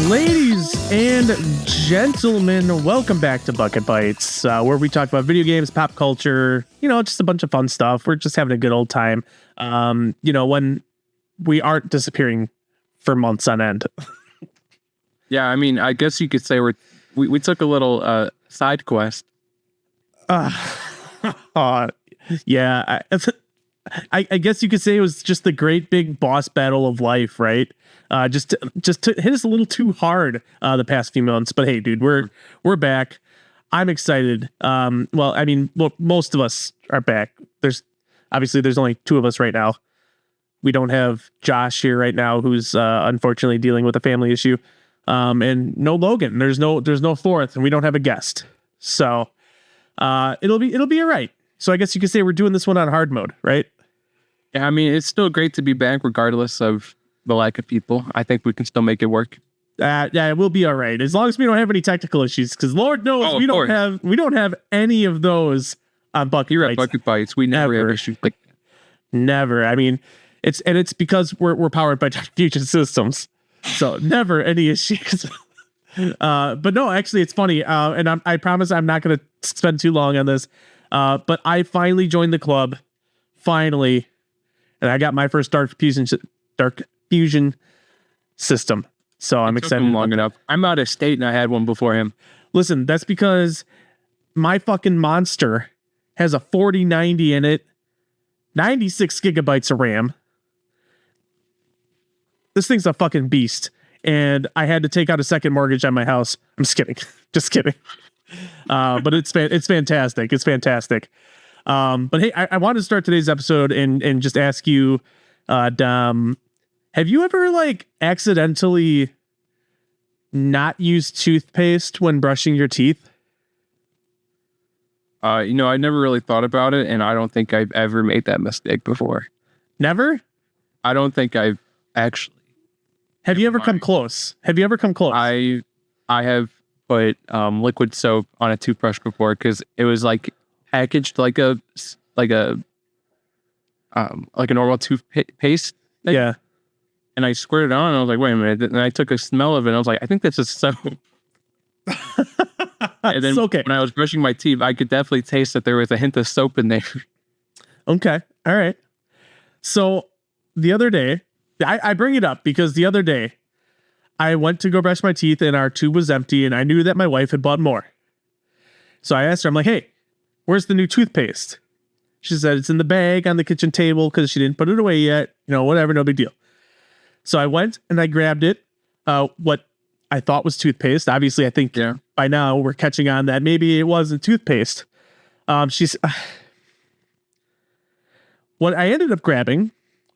Ladies and gentlemen, welcome back to Bucket Bites, where we talk about video games, pop culture, just a bunch of fun stuff. We're just having a good old time, when we aren't disappearing for months on end. Yeah, I mean, I guess you could say we took a little side quest. Yeah, I guess you could say it was just the great big boss battle of life, right? Just hit us a little too hard the past few months, but hey, dude, we're back. I'm excited. Most of us are back. There's only two of us right now. We don't have Josh here right now, who's unfortunately dealing with a family issue, and no Logan. There's no fourth, and we don't have a guest. So it'll be all right. So I guess you could say we're doing this one on hard mode, right? Yeah, I mean, it's still great to be back regardless of the lack of people. I think we can still make it work. Yeah, we'll be all right as long as we don't have any technical issues. Because Lord knows we don't have any of those on Bucket Bites. Bucket Bites. We never have issues like that. Never. I mean, it's because we're powered by adaptation systems, so never any issues. But no, actually, it's funny. And I promise I'm not going to spend too long on this. But I finally joined the club. Finally. And I got my first dark fusion system. So I'm excited. Took him long enough. I'm out of state and I had one before him. Listen, that's because my fucking monster has a 4090 in it, 96 gigabytes of RAM. This thing's a fucking beast. And I had to take out a second mortgage on my house. I'm just kidding. Just kidding. But it's fantastic. It's fantastic. But hey, I wanted to start today's episode and just ask you, Dom, have you ever accidentally not used toothpaste when brushing your teeth? I never really thought about it, and I don't think I've ever made that mistake before. Never? I don't think I've actually. Have you ever come close? I have put liquid soap on a toothbrush before because it was packaged like a normal toothpaste. Yeah. And I squirted it on and I was like, wait a minute. And I took a smell of it and I was like, I think this is soap. And then when I was brushing my teeth, I could definitely taste that there was a hint of soap in there. Okay. All right. So the other day, I bring it up because the other day I went to go brush my teeth and our tube was empty and I knew that my wife had bought more. So I asked her, I'm like, hey, where's the new toothpaste? She said it's in the bag on the kitchen table because she didn't put it away yet. Whatever, no big deal. So I went and I grabbed it, what I thought was toothpaste. Obviously, I think by now we're catching on that maybe it wasn't toothpaste. What I ended up grabbing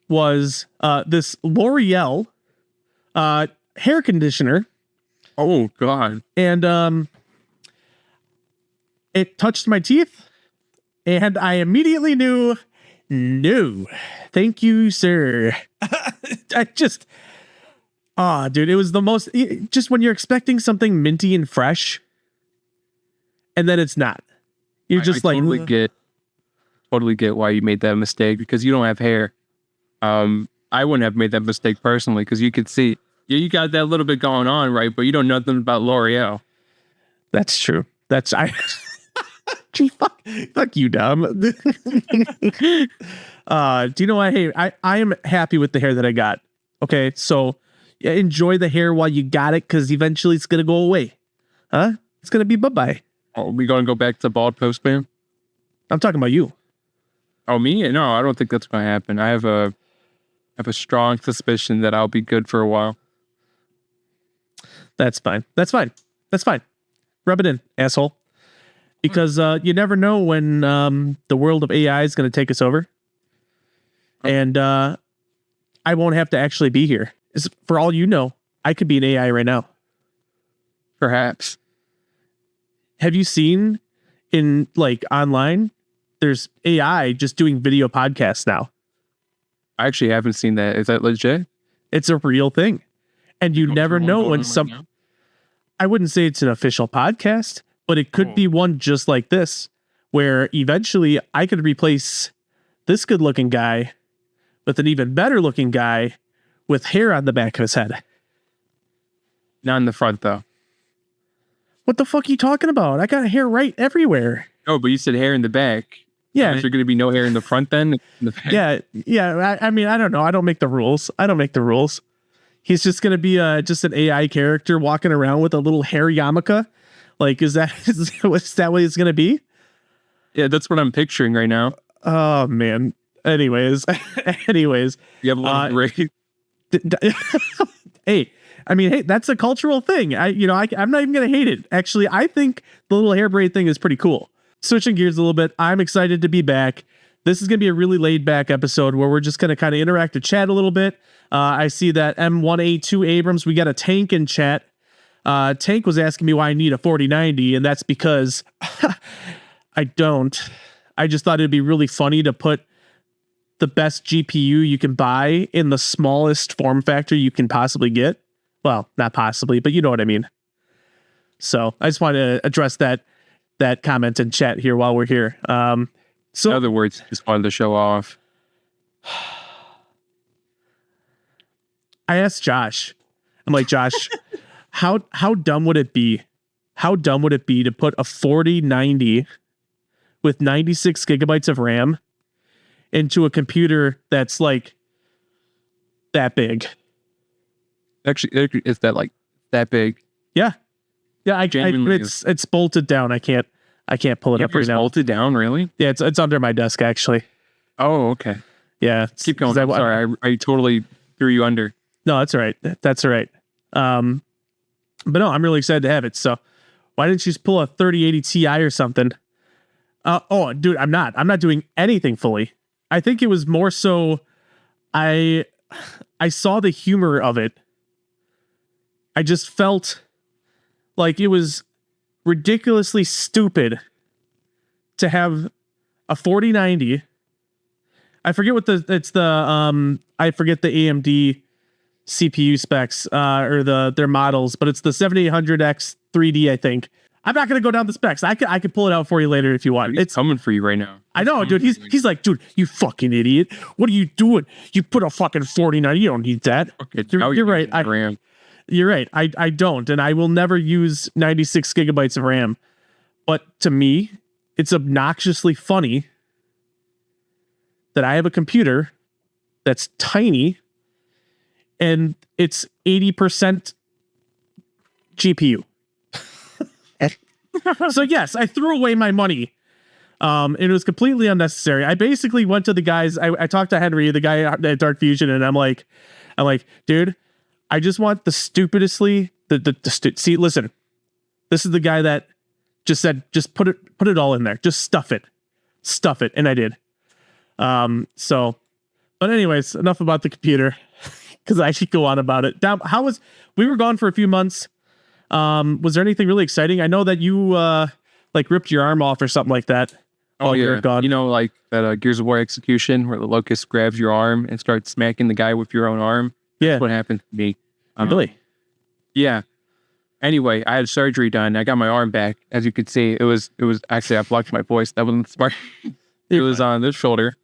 was this L'Oreal hair conditioner. Oh, God. And it touched my teeth. And I immediately knew, no, thank you, sir. Dude, it was the most, just when you're expecting something minty and fresh, and then it's not. You're just I totally get why you made that mistake, because you don't have hair. I wouldn't have made that mistake personally, because you could see, you got that little bit going on, right? But you don't know nothing about L'Oreal. That's true. Gee, fuck you, Dom. Do you know what? Hey, I am happy with the hair that I got. Okay, so enjoy the hair while you got it, because eventually it's gonna go away. Huh? It's gonna be bye-bye. Are we gonna go back to bald postman? I'm talking about you. Oh, me? No, I don't think that's gonna happen. I have a strong suspicion that I'll be good for a while. That's fine. Rub it in, asshole. Because you never know when the world of AI is going to take us over. And I won't have to actually be here. For all you know, I could be an AI right now. Perhaps. Have you seen in online, there's AI just doing video podcasts now? I actually haven't seen that. Is that legit? It's a real thing. And you never know when I wouldn't say it's an official podcast, but it could be one just like this, where eventually I could replace this good looking guy with an even better looking guy with hair on the back of his head. Not in the front though. What the fuck are you talking about? I got hair right everywhere. Oh, but you said hair in the back. Yeah. Is there going to be no hair in the front then? In the back? Yeah. I mean, I don't know. I don't make the rules. He's just gonna be just an AI character walking around with a little hair yarmulke. Like, is that what it's gonna be? Yeah, that's what I'm picturing right now. Oh man. Anyways, You have a little gray. Hey, I mean, hey, that's a cultural thing. I'm not even gonna hate it. Actually, I think the little hair braid thing is pretty cool. Switching gears a little bit, I'm excited to be back. This is gonna be a really laid back episode where we're just gonna kind of interact and chat a little bit. I see that M1A2 Abrams, we got a Tank in chat. Tank was asking me why I need a 4090, and that's because I don't. I just thought it'd be really funny to put the best GPU you can buy in the smallest form factor you can possibly get. Well, not possibly, but you know what I mean. So I just want to address that comment in chat here while we're here. So in other words, just wanted to show off. I asked Josh, I'm like, Josh, how dumb would it be? How dumb would it be to put a 4090 with 96 gigabytes of RAM into a computer that's like that big? Actually, is that like that big? Yeah. It's bolted down. I can't pull it up right now. Bolted down, really? Yeah, it's under my desk actually. Oh, okay. Yeah, keep going. I'm sorry, I totally threw you under. No, that's all right. That's all right. But no, I'm really excited to have it. So why didn't you just pull a 3080 Ti or something? Oh, dude, I'm not doing anything fully. I think it was more so I saw the humor of it. I just felt like it was ridiculously stupid to have a 4090. I forget what I forget the AMD CPU specs or their models, but it's the 7800X 3D, I think. I'm not gonna go down the specs. I could pull it out for you later if you want. It's coming for you right now. I know, dude. He's like, dude, you fucking idiot. What are you doing? You put a fucking 49. You don't need that. Okay, you're right. You're right. I don't, and I will never use 96 gigabytes of RAM. But to me, it's obnoxiously funny that I have a computer that's tiny and it's 80% GPU. So yes, I threw away my money. It was completely unnecessary. I basically went to the guys. I talked to Henry, the guy at Dark Fusion, and I'm like, dude, I just want the stupidestly see. Listen, this is the guy that just said, just put it all in there, just stuff it, and I did. So, but anyways, enough about the computer because I should go on about it. Now, we were gone for a few months. Was there anything really exciting? I know that you like ripped your arm off or something like that. Oh yeah, gone. You know, like that Gears of War execution where the locust grabs your arm and starts smacking the guy with your own arm. Yeah, that's what happened to me. Really? Yeah. Anyway, I had surgery done. I got my arm back. As you can see, it was actually I blocked my voice. That wasn't smart. It was on this shoulder,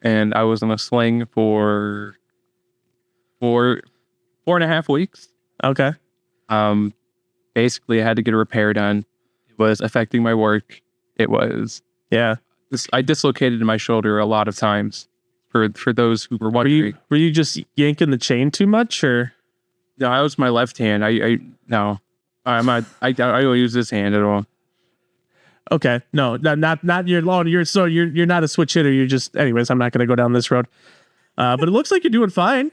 and I was in a sling for 4.5 weeks. Okay. Basically, I had to get a repair done. It was affecting my work. It was. Yeah. I dislocated my shoulder a lot of times. For those who were wondering, were you just yanking the chain too much, or? No, I was my left hand. I don't use this hand at all. Okay, no, not your loan. You're not a switch hitter. You're just, anyways. I'm not going to go down this road. But it looks like you're doing fine.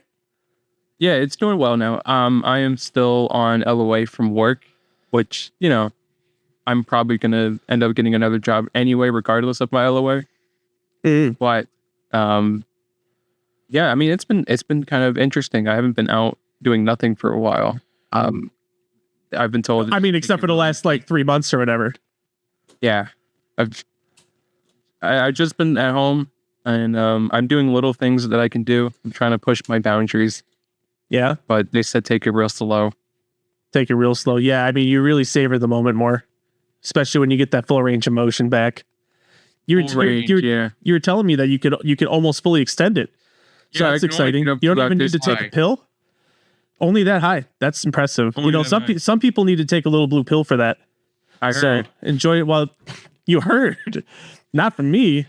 Yeah, it's doing well now. I am still on LOA from work, which I'm probably going to end up getting another job anyway, regardless of my LOA. But yeah, I mean it's been kind of interesting. I haven't been out doing nothing for a while. I've been told. I mean, except for the last like 3 months or whatever. Yeah, I've just been at home, and I'm doing little things that I can do. I'm trying to push my boundaries. Yeah, but they said take it real slow. Take it real slow. Yeah, I mean, you really savor the moment more, especially when you get that full range of motion back. You were telling me that you could almost fully extend it. So yeah, that's exciting. You don't even need to take a pill. Only that high. That's impressive. Only that high. Some people need to take a little blue pill for that. I So heard. enjoy it while you heard. Not from me.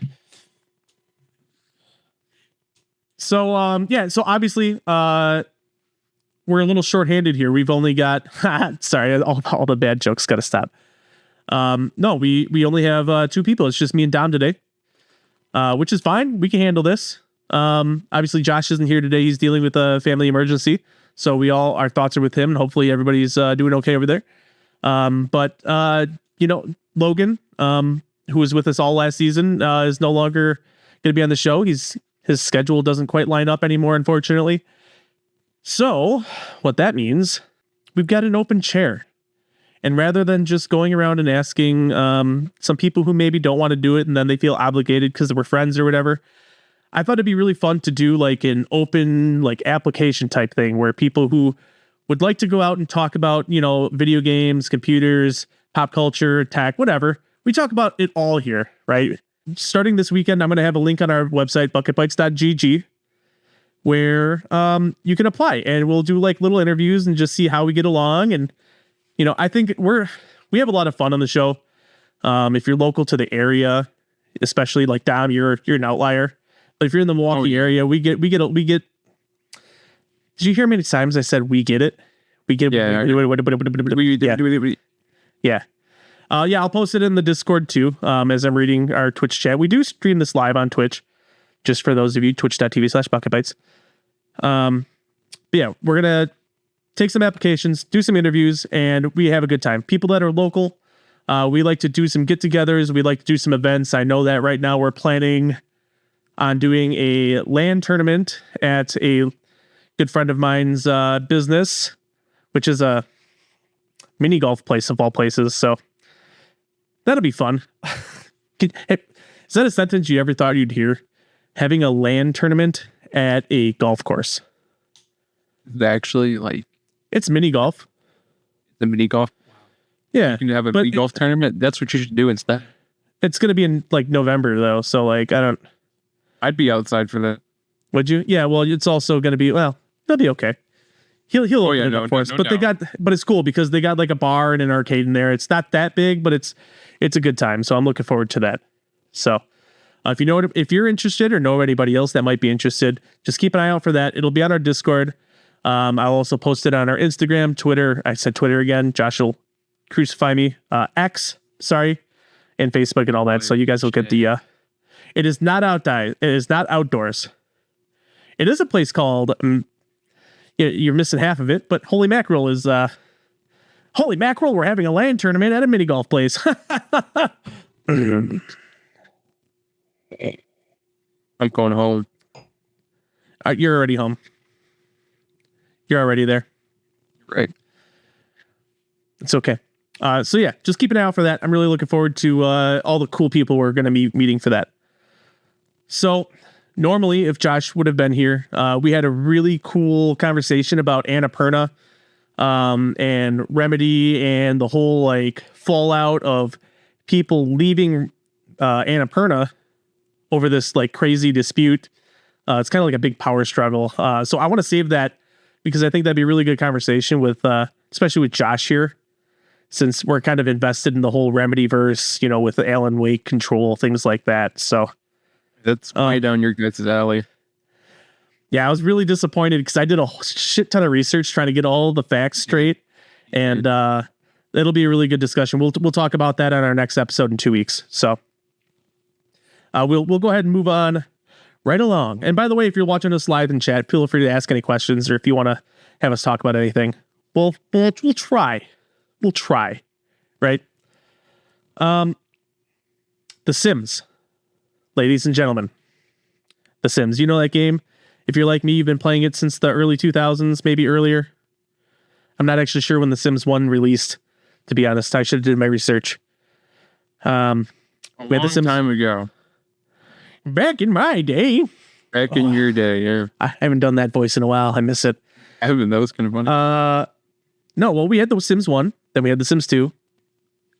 So so obviously we're a little short-handed here. We've only got sorry, all the bad jokes gotta stop. No, we only have 2 people. It's just me and Dom today. Which is fine. We can handle this. Obviously Josh isn't here today. He's dealing with a family emergency. So our thoughts are with him, and hopefully everybody's doing okay over there. But Logan, who was with us all last season, is no longer going to be on the show. His schedule doesn't quite line up anymore, unfortunately. So what that means, we've got an open chair. And rather than just going around and asking some people who maybe don't want to do it and then they feel obligated because we're friends or whatever, I thought it'd be really fun to do like an open like application type thing where people who would like to go out and talk about, video games, computers, pop culture, tech, whatever. We talk about it all here, right? Starting this weekend, I'm going to have a link on our website, bucketbites.gg, where you can apply, and we'll do like little interviews and just see how we get along. And, I think we have a lot of fun on the show. If you're local to the area, especially like Dom, you're an outlier. But if you're in the Milwaukee area, we get. Did you hear how many times I said we get it? We get it. Yeah. I'll post it in the Discord too. As I'm reading our Twitch chat, we do stream this live on Twitch. Just for those of you, twitch.tv/bucketbites. We're gonna take some applications, do some interviews, and we have a good time. People that are local, we like to do some get-togethers. We like to do some events. I know that right now we're planning on doing a LAN tournament at a good friend of mine's business, which is a mini golf place of all places. So that'll be fun. Is that a sentence you ever thought you'd hear? Having a LAN tournament at a golf course. Actually, like, it's mini golf. The mini golf. Yeah. You can have a mini golf tournament. That's what you should do instead. It's going to be in like November though. So like, I'd be outside for that. Would you? Yeah. Well, it's also going to be, it'll be okay. He'll open it up for us. But but it's cool because they got like a bar and an arcade in there. It's not that big, but it's a good time. So I'm looking forward to that. So if you're interested or know anybody else that might be interested, just keep an eye out for that. It'll be on our Discord. I'll also post it on our Instagram, Twitter. I said Twitter again. Josh will crucify me. X, sorry, and Facebook and all that. So you guys will get the. It is not It is not outdoors. It is a place called. You're missing half of it, but Holy Mackerel is. Holy Mackerel! We're having a LAN tournament at a mini golf place. I'm going home. You're already home. You're already there. Right. It's okay. Just keep an eye out for that. I'm really looking forward to all the cool people we're going to be meeting for that. So normally, if Josh would have been here, we had a really cool conversation about Annapurna and Remedy and the whole like fallout of people leaving Annapurna over this like crazy dispute. It's kind of like a big power struggle. So I want to save that because I think that'd be a really good conversation with, especially with Josh here, since we're kind of invested in the whole Remedy verse, with the Alan Wake control, things like that. So that's way down your guys' alley. Yeah, I was really disappointed because I did a shit ton of research trying to get all the facts straight, and it'll be a really good discussion. We'll talk about that on our next episode in 2 weeks. So we'll go ahead and move on right along. And by the way, if you're watching us live in chat, feel free to ask any questions, or if you want to have us talk about anything, we'll try. We'll try, right? The Sims, ladies and gentlemen. The Sims. You know that game? If you're like me, you've been playing it since the early 2000s, maybe earlier. I'm not actually sure when The Sims 1 released, to be honest. I should have did my research. We had The Sims time ago. Back in my day. Back in your day, yeah. I haven't done that voice in a while. I miss it. That was kind of funny. No, well, we had The Sims 1, then we had The Sims 2.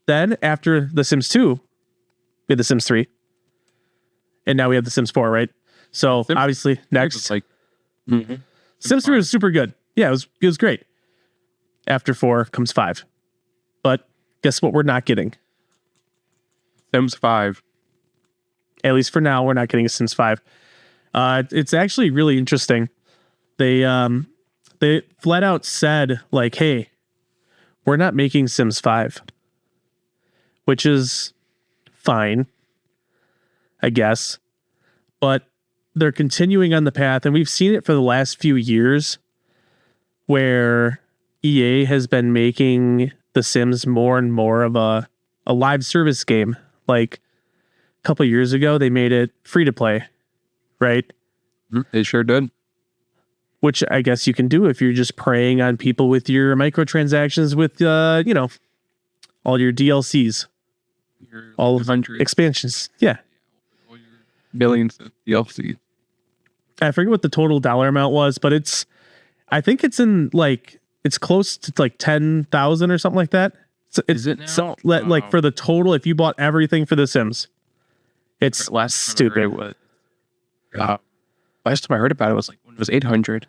Then, after The Sims 2, we had The Sims 3. And now we have The Sims 4, right? So, obviously, next. Sims 3 was super good. Yeah, it was great. After 4 comes 5. But guess what we're not getting? Sims 5. At least for now, we're not getting a Sims 5. It's actually really interesting. They flat out said, like, hey, we're not making Sims 5. Which is fine, I guess. But they're continuing on the path, and we've seen it for the last few years where EA has been making The Sims more and more of a live service game. Like a couple of years ago, they made it free to play, right? They sure did. Which I guess you can do if you're just preying on people with your microtransactions with, all your DLCs. All of expansions. Yeah. Billions of DLC. I forget what the total dollar amount was, but I think it's in it's close to like 10,000 or something like that. So is it now? So, like for the total, if you bought everything for The Sims, it's stupid. Last time I heard about it was like when it was 800.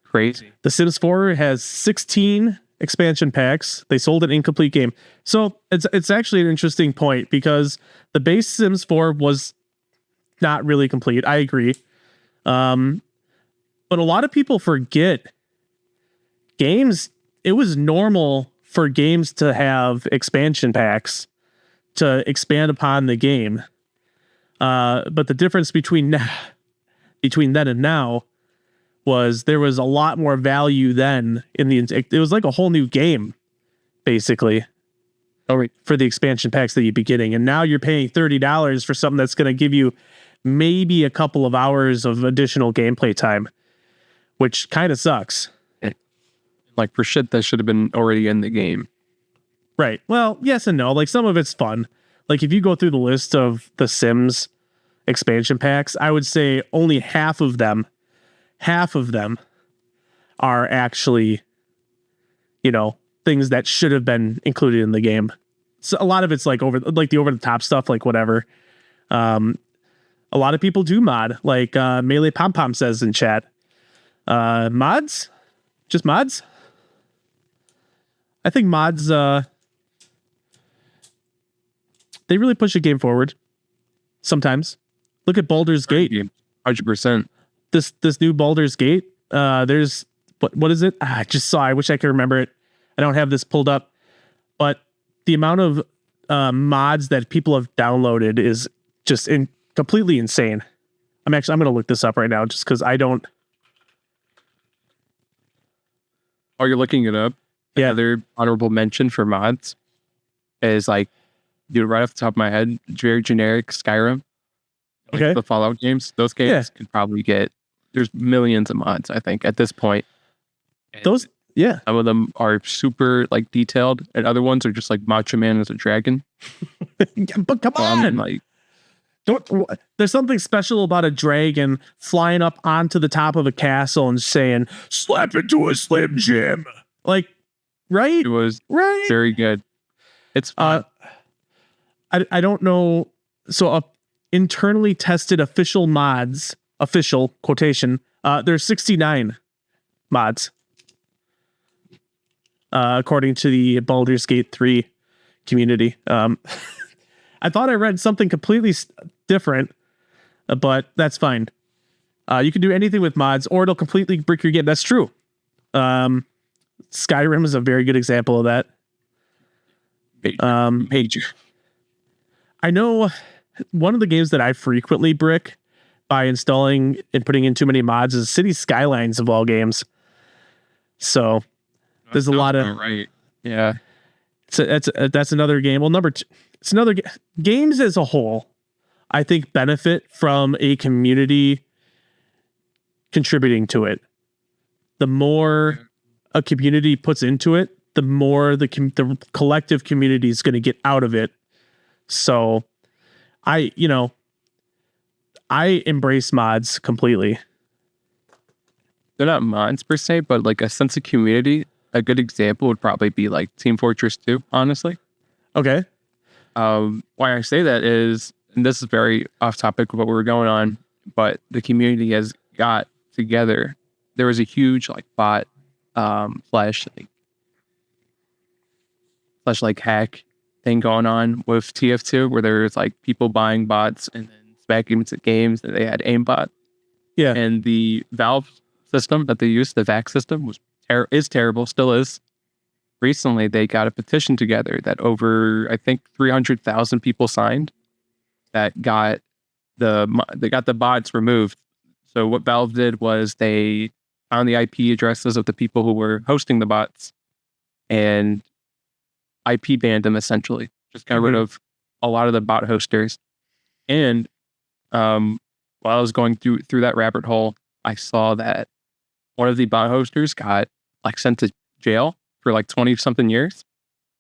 Crazy. The Sims 4 has 16 expansion packs. They sold an incomplete game. So it's actually an interesting point because the base Sims 4 was not really complete. I agree. But a lot of people forget games. It was normal for games to have expansion packs to expand upon the game. But the difference between then and now was there was a lot more value then it was like a whole new game, basically. For the expansion packs that you'd be getting. And now you're paying $30 for something that's going to give you maybe a couple of hours of additional gameplay time, which kind of sucks. Like for shit that should have been already in the game. Right. Well, yes and no. Like some of it's fun. Like if you go through the list of the Sims expansion packs, I would say only half of them are actually, things that should have been included in the game. So a lot of it's like the over the top stuff, like whatever. A lot of people do mod, like Melee Pom Pom says in chat. Mods? Just mods? I think mods, they really push a game forward. Sometimes. Look at Baldur's Gate. 100%. This new Baldur's Gate, there's what is it? I just saw. I wish I could remember it. I don't have this pulled up, but the amount of mods that people have downloaded is just completely insane. I'm going to look this up right now just because I don't. Oh, you're looking it up? Yeah. Another honorable mention for mods is like, dude, right off the top of my head, very generic Skyrim. Like okay. The Fallout games, those games can probably get. There's millions of mods, I think, at this point. And some of them are super like detailed, and other ones are just like Macho Man as a dragon. But come on, like, there's something special about a dragon flying up onto the top of a castle and saying, "Slap into a Slim Jim." Like, right? It was right. Very good. It's fun. I don't know. So internally tested official mods. Official quotation. There's 69 mods, according to the Baldur's Gate 3 community. I thought I read something completely different, but that's fine. You can do anything with mods, or it'll completely brick your game. That's true. Skyrim is a very good example of that. Major. I know one of the games that I frequently brick by installing and putting in too many mods is City Skylines of all games. So there's a lot of right. Yeah. That's another game. Well, number two, it's another games as a whole, I think benefit from a community contributing to it. The more a community puts into it, the more the collective community is going to get out of it. So I embrace mods completely. They're not mods per se, but like a sense of community. A good example would probably be like Team Fortress 2, honestly. Okay. Why I say that is, and this is very off topic of what we were going on, but the community has got together there was a huge like bot slash like hack thing going on with TF2 where there's like people buying bots and then specking into games that they had aimbot. Yeah. And the Valve system that they used, the VAC system, is terrible, still is. Recently, they got a petition together that over, I think, 300,000 people signed that got the bots removed. So what Valve did was they found the IP addresses of the people who were hosting the bots and IP banned them essentially. Just got rid of a lot of the bot hosters. And while I was going through that rabbit hole, I saw that one of the bot hosters got like sent to jail for like 20 something years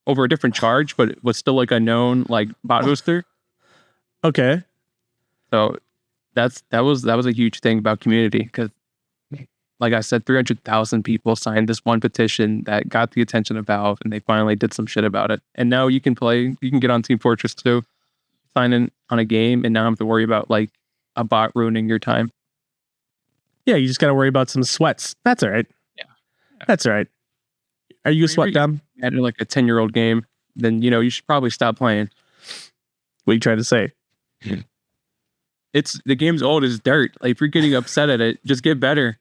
over a different charge, but it was still like a known like bot hoster. Okay. So that was a huge thing about community because, like I said, 300,000 people signed this one petition that got the attention of Valve, and they finally did some shit about it. And now you can get on Team Fortress 2, sign in on a game, and now have to worry about like a bot ruining your time. Yeah, you just got to worry about some sweats. That's all right. Yeah. That's all right. Are you a sweat dumb? Add like a 10-year-old game, then you should probably stop playing. What are you trying to say? The game's old as dirt. Like if you're getting upset at it, just get better.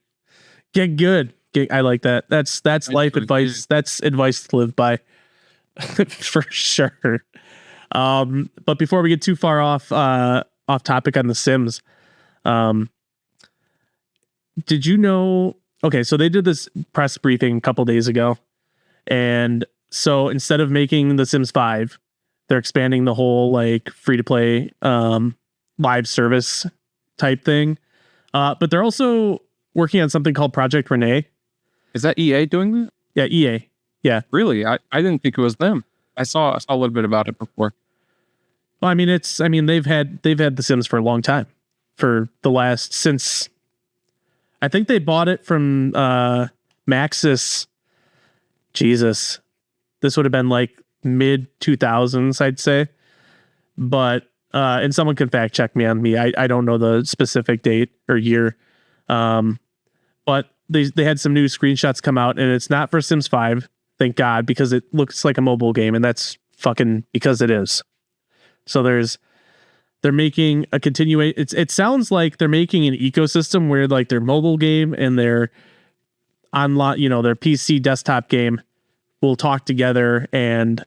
Get good. I like that. That's life advice. That's advice to live by. For sure. But before we get too far off topic on The Sims, did you know? Okay, so they did this press briefing a couple days ago, and so instead of making The Sims 5, they're expanding the whole like free to play live service type thing. But they're also working on something called Project Renee. Is that EA doing that? Yeah, EA. Yeah. Really? I didn't think it was them. I saw a little bit about it before. Well, they've had The Sims for a long time. Since I think they bought it from Maxis. Jesus. This would have been like mid 2000s, I'd say. But and someone can fact check me on me. I don't know the specific date or year. But they had some new screenshots come out, and it's not for Sims 5, thank God, because it looks like a mobile game, and that's fucking because it is. So they're making a it sounds like they're making an ecosystem where like their mobile game and their online, their PC desktop game will talk together, and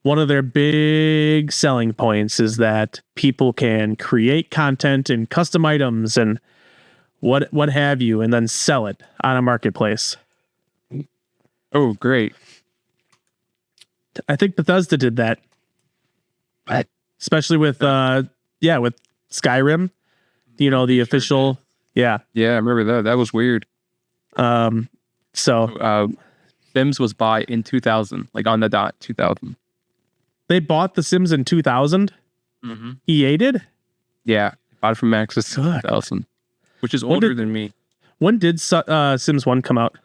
one of their big selling points is that people can create content and custom items and what have you, and then sell it on a marketplace. Oh, great. I think Bethesda did that. What? Especially with with Skyrim, the official. Yeah. Yeah, I remember that. That was weird. So Sims was bought in 2000, like on the dot 2000. They bought The Sims in 2000? Mm-hmm. EA did? Yeah, bought it from Maxis in 2000, which is older than me. When did Sims 1 come out?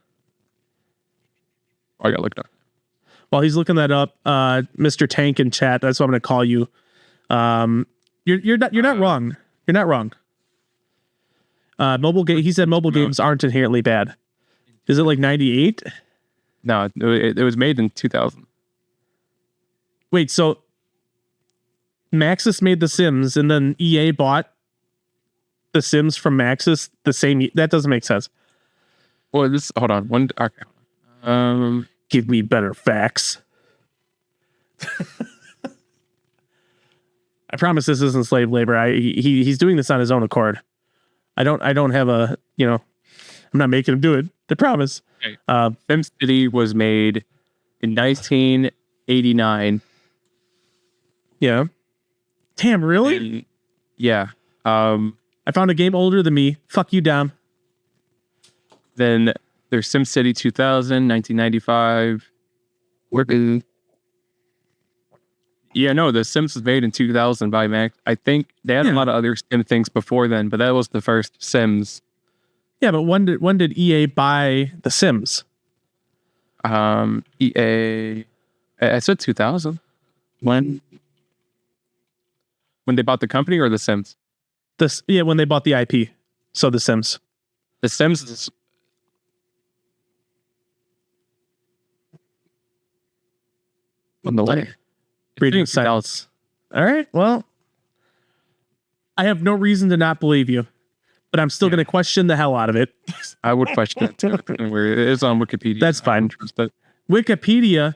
Oh, I got looked up. While he's looking that up, Mr. Tank in chat, that's what I'm going to call you. You're not wrong. You're not wrong. He said mobile games aren't inherently bad. Is it like 98? No, it was made in 2000. Wait, so Maxis made The Sims, and then EA bought The Sims from Maxis the same. That doesn't make sense. Well, hold on. Okay. Give me better facts. I promise this isn't slave labor. He's doing this on his own accord. I don't have I'm not making him do it. I promise. Okay. SimCity was made in 1989. Yeah. Damn, really? Yeah. I found a game older than me. Fuck you, Dom. Then there's SimCity 2000, 1995. Yeah, no, The Sims was made in 2000 by Max. I think they had a lot of other Sim things before then, but that was the first Sims. Yeah, but when did EA buy The Sims? EA, I said 2000. When they bought the company or The Sims? When they bought the IP. So The Sims. The Sims on the way. Reading silence. All right. Well, I have no reason to not believe you, but I'm still going to question the hell out of it. I would question it too. It's on Wikipedia. That's fine. Wikipedia,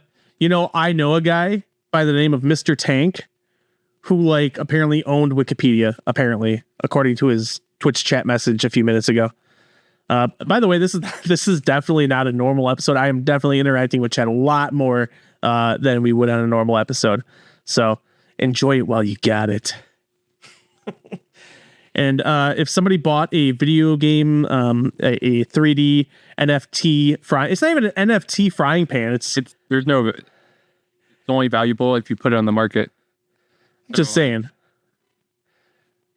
I know a guy by the name of Mr. Tank who like apparently owned Wikipedia, apparently, according to his Twitch chat message a few minutes ago. By the way, this is definitely not a normal episode. I am definitely interacting with chat a lot more than we would on a normal episode. So enjoy it while you got it. And if somebody bought a video game, a 3D NFT fry, it's not even an NFT frying pan. It's only valuable if you put it on the market. Just saying.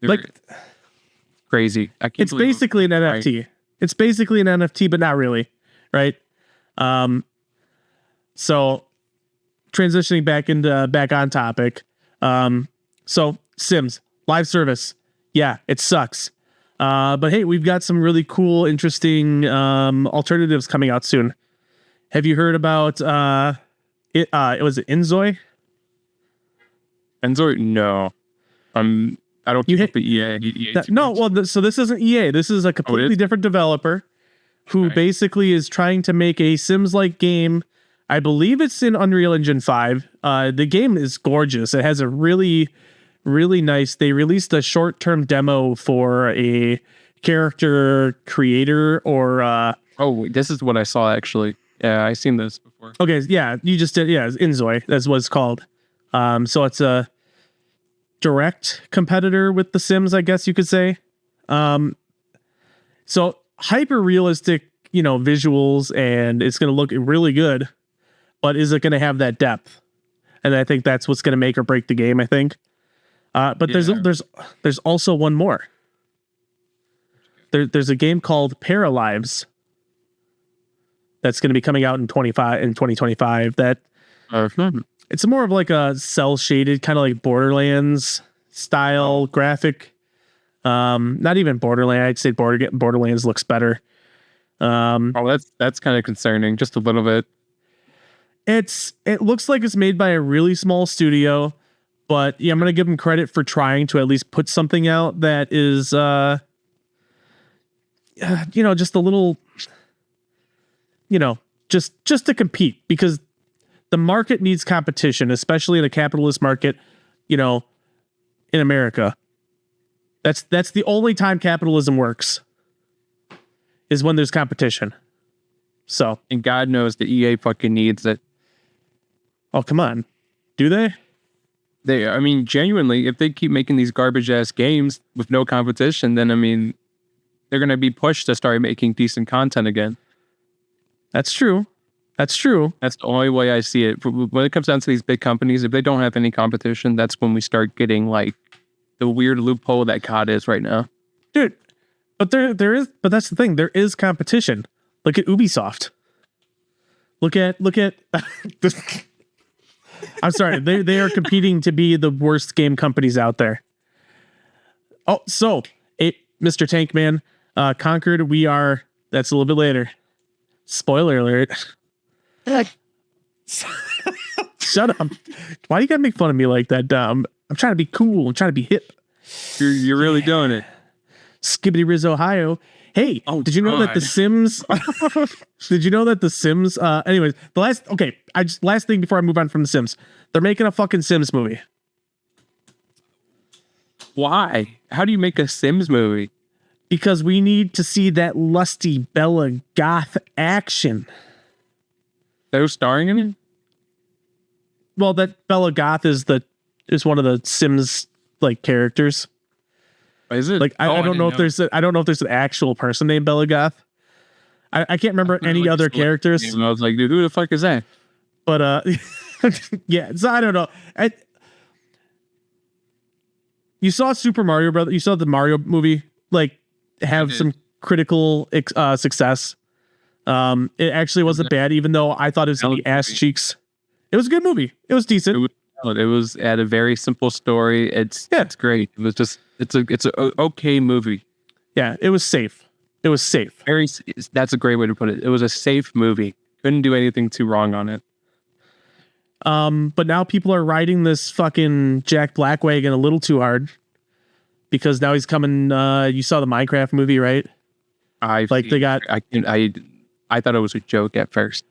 Like crazy. It's basically an NFT. Right. It's basically an NFT, but not really, right? So transitioning back on topic. So Sims live service. Yeah, it sucks. But hey, we've got some really cool, interesting alternatives coming out soon. Have you heard about it? Was it Enzoy? Enzoy? No. I don't keep up with EA. No, well, so this isn't EA. This is a completely different developer who basically is trying to make a Sims-like game. I believe it's in Unreal Engine 5. The game is gorgeous. It has a really, really nice... They released a short-term demo for a character creator or... this is what I saw, actually. Yeah, I've seen this before. Okay, yeah, you just did... Yeah, it's Enzoy. That's what it's called. So it's a direct competitor with The Sims, I guess you could say. So hyper realistic, visuals, and it's going to look really good, but is it going to have that depth? And I think that's what's going to make or break the game, I think. But there's also one more. There's a game called Paralives that's going to be coming out in 2025 that it's more of like a cell shaded kind of like Borderlands style graphic. Not even Borderlands. I'd say Borderlands looks better. That's kind of concerning, just a little bit. It looks like it's made by a really small studio, but yeah, I'm gonna give them credit for trying to at least put something out that is, just a little, just to compete, because the market needs competition, especially in a capitalist market, in America. That's the only time capitalism works, is when there's competition. So, and God knows the EA fucking needs it. Oh, come on. Do they? Genuinely, if they keep making these garbage ass games with no competition, then they're going to be pushed to start making decent content again. That's true. That's true. That's the only way I see it. When it comes down to these big companies, if they don't have any competition, that's when we start getting like the weird loophole that COD is right now. Dude, but but that's the thing. There is competition. Look at Ubisoft. Look at I'm sorry. They are competing to be the worst game companies out there. Oh, so Mr. Tankman, Conquered. That's a little bit later. Spoiler alert. Shut up. Why do you gotta make fun of me like that, Dom? I'm trying to be cool. I'm trying to be hip. You're really doing it. Skibbity Riz, Ohio. Hey, did you know that The Sims... Did you know that The Sims... anyways, last thing before I move on from The Sims. They're making a fucking Sims movie. Why? How do you make a Sims movie? Because we need to see that lusty Bella Goth action. They're starring in it? Well, that Bella Goth is one of the Sims like characters. Is it? Like I don't know if there's an actual person named Bella Goth. I can't remember any other characters. And I was like, dude, who the fuck is that? But yeah, so I don't know. You saw Super Mario Brothers. You saw the Mario movie like have some critical success. It actually wasn't bad, even though I thought it was gonna be ass cheeks. It was a good movie. It was decent. It was at a very simple story. It's great. It was just it's a okay movie. Yeah, it was safe. It was safe. That's a great way to put it. It was a safe movie. Couldn't do anything too wrong on it. But now people are riding this fucking Jack Black wagon a little too hard because now he's coming. You saw the Minecraft movie, right? They got. I thought it was a joke at first.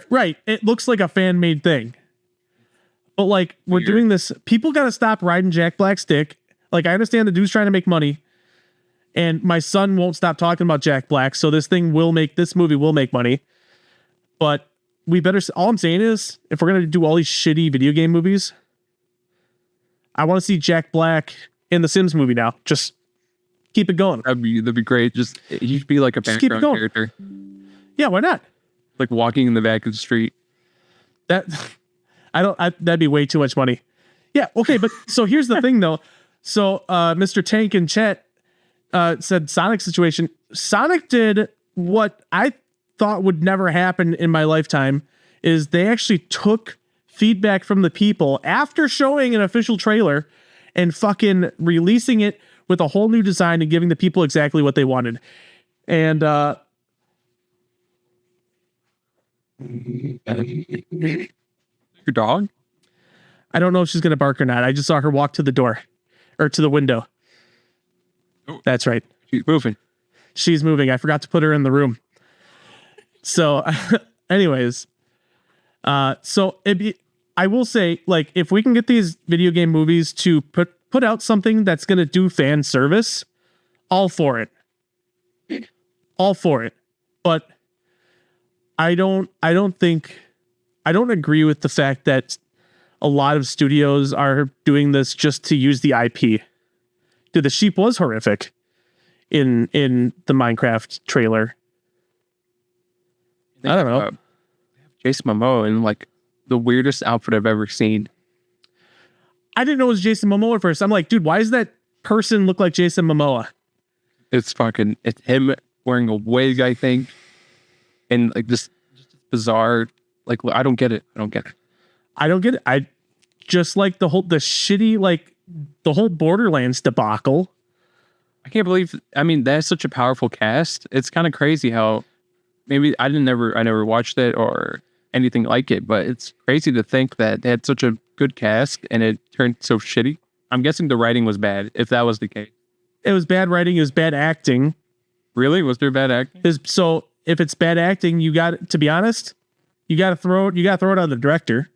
Right. It looks like a fan made thing. But like we're doing this, people got to stop riding Jack Black's dick. Like I understand the dude's trying to make money, and my son won't stop talking about Jack Black. So this movie will make money. But we better. All I'm saying is, if we're gonna do all these shitty video game movies, I want to see Jack Black in the Sims movie now. Just keep it going. That'd be great. Just you should be like a background character. Yeah, why not? Like walking in the back of the street. That'd be way too much money. Yeah, okay, but so here's the thing though. So Mr. Tank and Chet said Sonic situation. Sonic did what I thought would never happen in my lifetime, is they actually took feedback from the people after showing an official trailer and fucking releasing it with a whole new design and giving the people exactly what they wanted. And your dog? I don't know if she's going to bark or not. I just saw her walk to the door or to the window. Oh. That's right. She's moving. She's moving. I forgot to put her in the room. So anyways, I will say, like, if we can get these video game movies to put out something that's going to do fan service, all for it. All for it. But I don't agree with the fact that a lot of studios are doing this just to use the IP. Dude, the sheep was horrific in the Minecraft trailer. I don't know. Jason Momoa in like the weirdest outfit I've ever seen. I didn't know it was Jason Momoa at first. I'm like, dude, why does that person look like Jason Momoa? It's him wearing a wig, I think. And like just bizarre, like I don't get it. I just like the whole Borderlands debacle. I can't believe. I mean, that's such a powerful cast. It's kind of crazy how maybe I never watched it or anything like it, but it's crazy to think that they had such a good cast and it turned so shitty. I'm guessing the writing was bad. If that was the case, it was bad writing. It was bad acting. Really? Was there bad acting? So if it's bad acting, you got to be honest. You got to throw it on the director.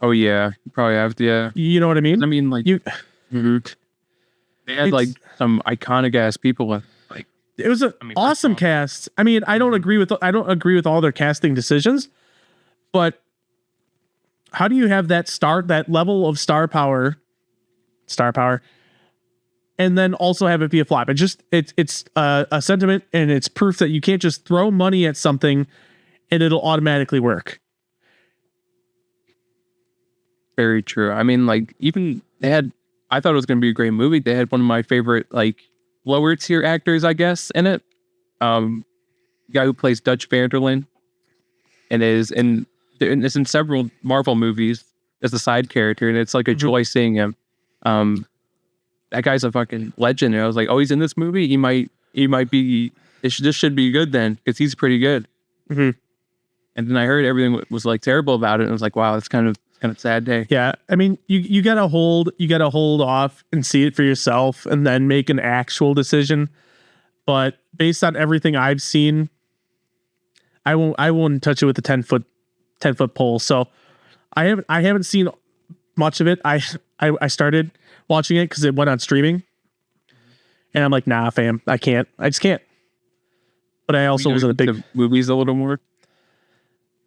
Oh yeah, you probably have to. Yeah, you know what I mean. I mean, like they had like some iconic ass people. Like it was an awesome cast. I mean, I don't agree with all their casting decisions, but how do you have that level of star power, and then also have it be a flop? It's a sentiment, and it's proof that you can't just throw money at something and it'll automatically work. Very true. I mean, like even I thought it was going to be a great movie. They had one of my favorite like lower tier actors, I guess, in it. Guy who plays Dutch Vanderlyn, and it's in several Marvel movies as a side character, and it's like a joy seeing him. That guy's a fucking legend. And I was like, oh, he's in this movie. He might be. This should be good then, because he's pretty good. Mm-hmm. And then I heard everything was like terrible about it, and I was like, wow, it's kind of a sad day. Yeah, I mean, you gotta hold off and see it for yourself, and then make an actual decision. But based on everything I've seen, I won't touch it with the 10-foot pole. So I haven't seen much of it. I started watching it because it went on streaming, and I'm like, nah, fam, I just can't. But I also was in a big movies a little more.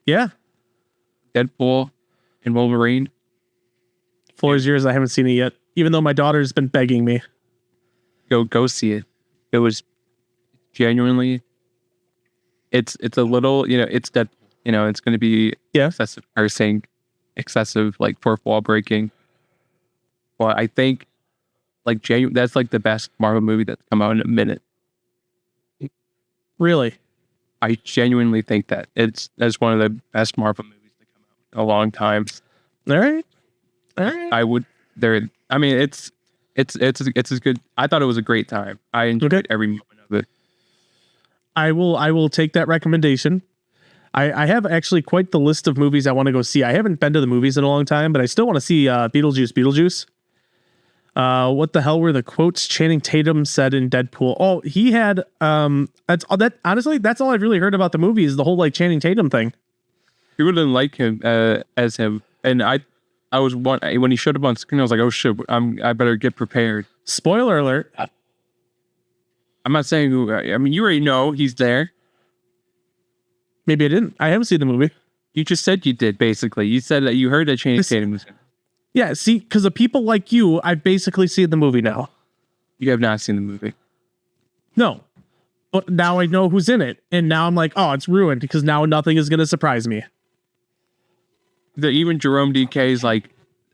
Yeah, Deadpool and Wolverine. Floor is yours. I haven't seen it yet, even though my daughter's been begging me. Go see it. It was genuinely. It's a little, it's that, it's going to be excessive cursing, excessive like fourth wall breaking. Well, I think like that's like the best Marvel movie that's come out in a minute. Really? I genuinely think that that's one of the best Marvel movies that come out in a long time. All right. I would. I mean, it's as good. I thought it was a great time. I enjoyed every moment of it. I will take that recommendation. I have actually quite the list of movies I want to go see. I haven't been to the movies in a long time, but I still want to see Beetlejuice. What the hell were the quotes Channing Tatum said in Deadpool? Oh, he had that's all that honestly, that's all I've really heard about the movie is the whole like Channing Tatum thing. People didn't like him as him, and I was when he showed up on screen, I was like, oh shit, I better get prepared. Spoiler alert. I'm not saying who. I mean, you already know he's there. Maybe I didn't. I haven't seen the movie. You just said you did. Basically, you said that you heard that Channing Tatum was. Yeah, see, because of people like you, I've basically seen the movie now. You have not seen the movie. No. But now I know who's in it. And now I'm like, oh, it's ruined because now nothing is going to surprise me. Even Jerome DK is like,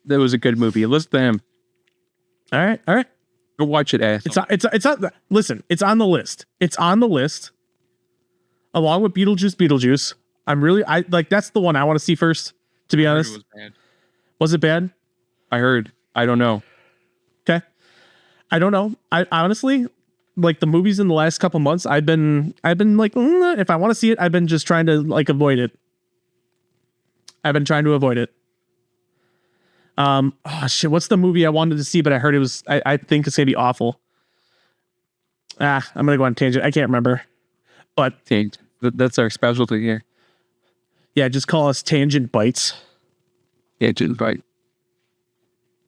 that was a good movie. Listen to him. All right. Go watch it, asshole. It's on, listen, it's on the list. It's on the list. Along with Beetlejuice. I like, that's the one I want to see first, to be honest. It was bad. Was it bad? I heard. I don't know. Okay. I don't know. I honestly, like the movies in the last couple months, I've been like, if I want to see it, I've been just trying to like avoid it. I've been trying to avoid it. Oh shit, what's the movie I wanted to see, but I heard it was, I think it's gonna be awful. I'm gonna go on a tangent. I can't remember. But that's our specialty here. Yeah, just call us Tangent Bites. Tangent Bite.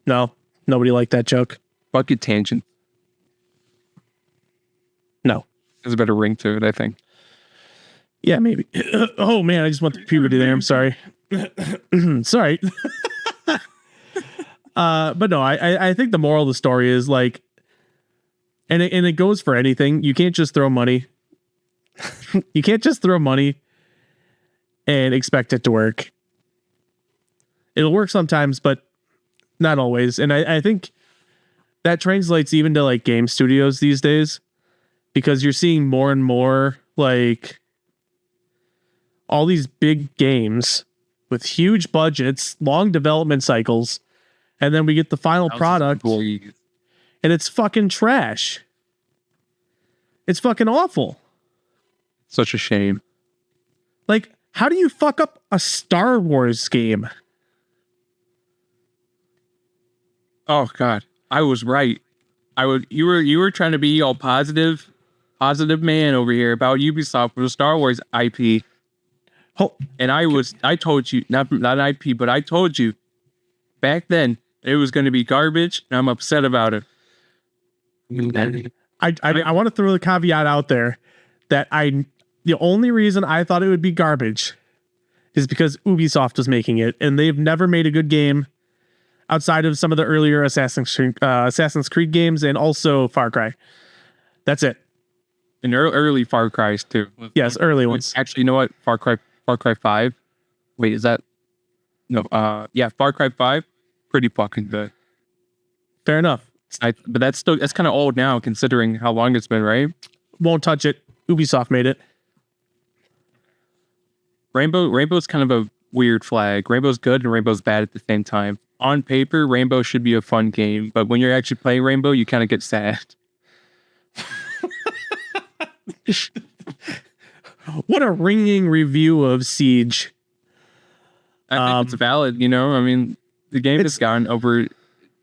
No, nobody liked that joke. Bucket Tangent. No. There's a better ring to it, I think. Yeah, maybe. Oh man, I just went through puberty there. I'm sorry. Sorry. But no, I think the moral of the story is like, and it goes for anything. You can't just throw money. You can't just throw money and expect it to work. It'll work sometimes, but not always. And I think that translates even to like game studios these days, because you're seeing more and more like all these big games with huge budgets, long development cycles, and then we get the final product and it's fucking trash. It's fucking awful. Such a shame. Like, how do you fuck up a Star Wars game? Oh God, I was right. You were trying to be all positive man over here about Ubisoft with the Star Wars IP. And I told you, not IP, but I told you back then it was going to be garbage, and I'm upset about it. I want to throw the caveat out there that the only reason I thought it would be garbage is because Ubisoft was making it, and they've never made a good game outside of some of the earlier Assassin's Creed games and also Far Cry. That's it. And early Far Cry's too. Yes, early ones. Actually, you know what? Far Cry 5. Wait, is that? No. Yeah, Far Cry 5. Pretty fucking good. Fair enough. But that's kind of old now, considering how long it's been, right? Won't touch it. Ubisoft made it. Rainbow's kind of a weird flag. Rainbow's good and Rainbow's bad at the same time. On paper, Rainbow should be a fun game, but when you're actually playing Rainbow, you kind of get sad. What a ringing review of Siege. I think it's valid, you know? I mean, the game has gone over.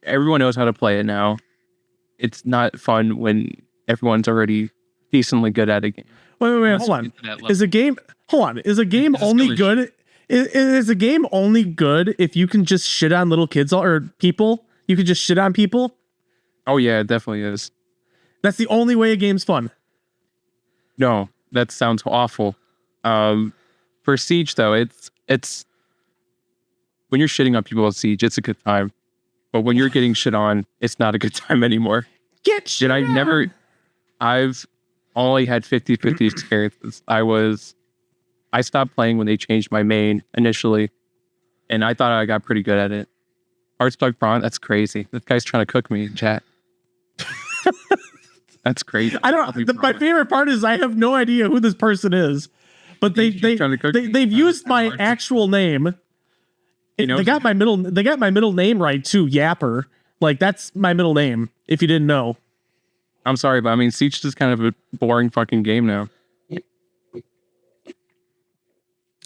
Everyone knows how to play it now. It's not fun when everyone's already decently good at a game. Wait, hold on. Is a game only good? Is a game only good if you can just shit on little kids or people? You can just shit on people? Oh yeah, it definitely is. That's the only way a game's fun. No, that sounds awful. For Siege though, it's when you're shitting on people on Siege, it's a good time. But when you're getting shit on, it's not a good time anymore. Get shit on. I've only had 50-50 experiences. I stopped playing when they changed my main initially, and I thought I got pretty good at it. Heartstock Prawn, that's crazy. This guy's trying to cook me in chat. That's crazy. I don't. My favorite part is I have no idea who this person is, but they've used my actual name. They got my middle name right too. Yapper, like that's my middle name. If you didn't know, I'm sorry, but I mean Siege is kind of a boring fucking game now.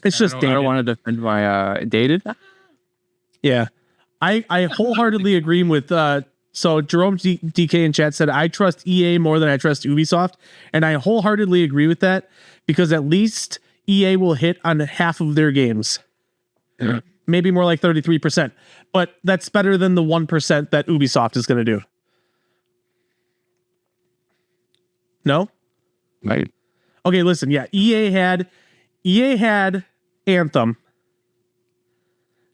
It's just I dated. don't want to defend my dated. Yeah. I wholeheartedly agree with so Jerome DK in chat said I trust EA more than I trust Ubisoft, and I wholeheartedly agree with that because at least EA will hit on half of their games. Yeah. Maybe more like 33%, but that's better than the 1% that Ubisoft is going to do. No? Right. Okay, listen, yeah, EA had Anthem.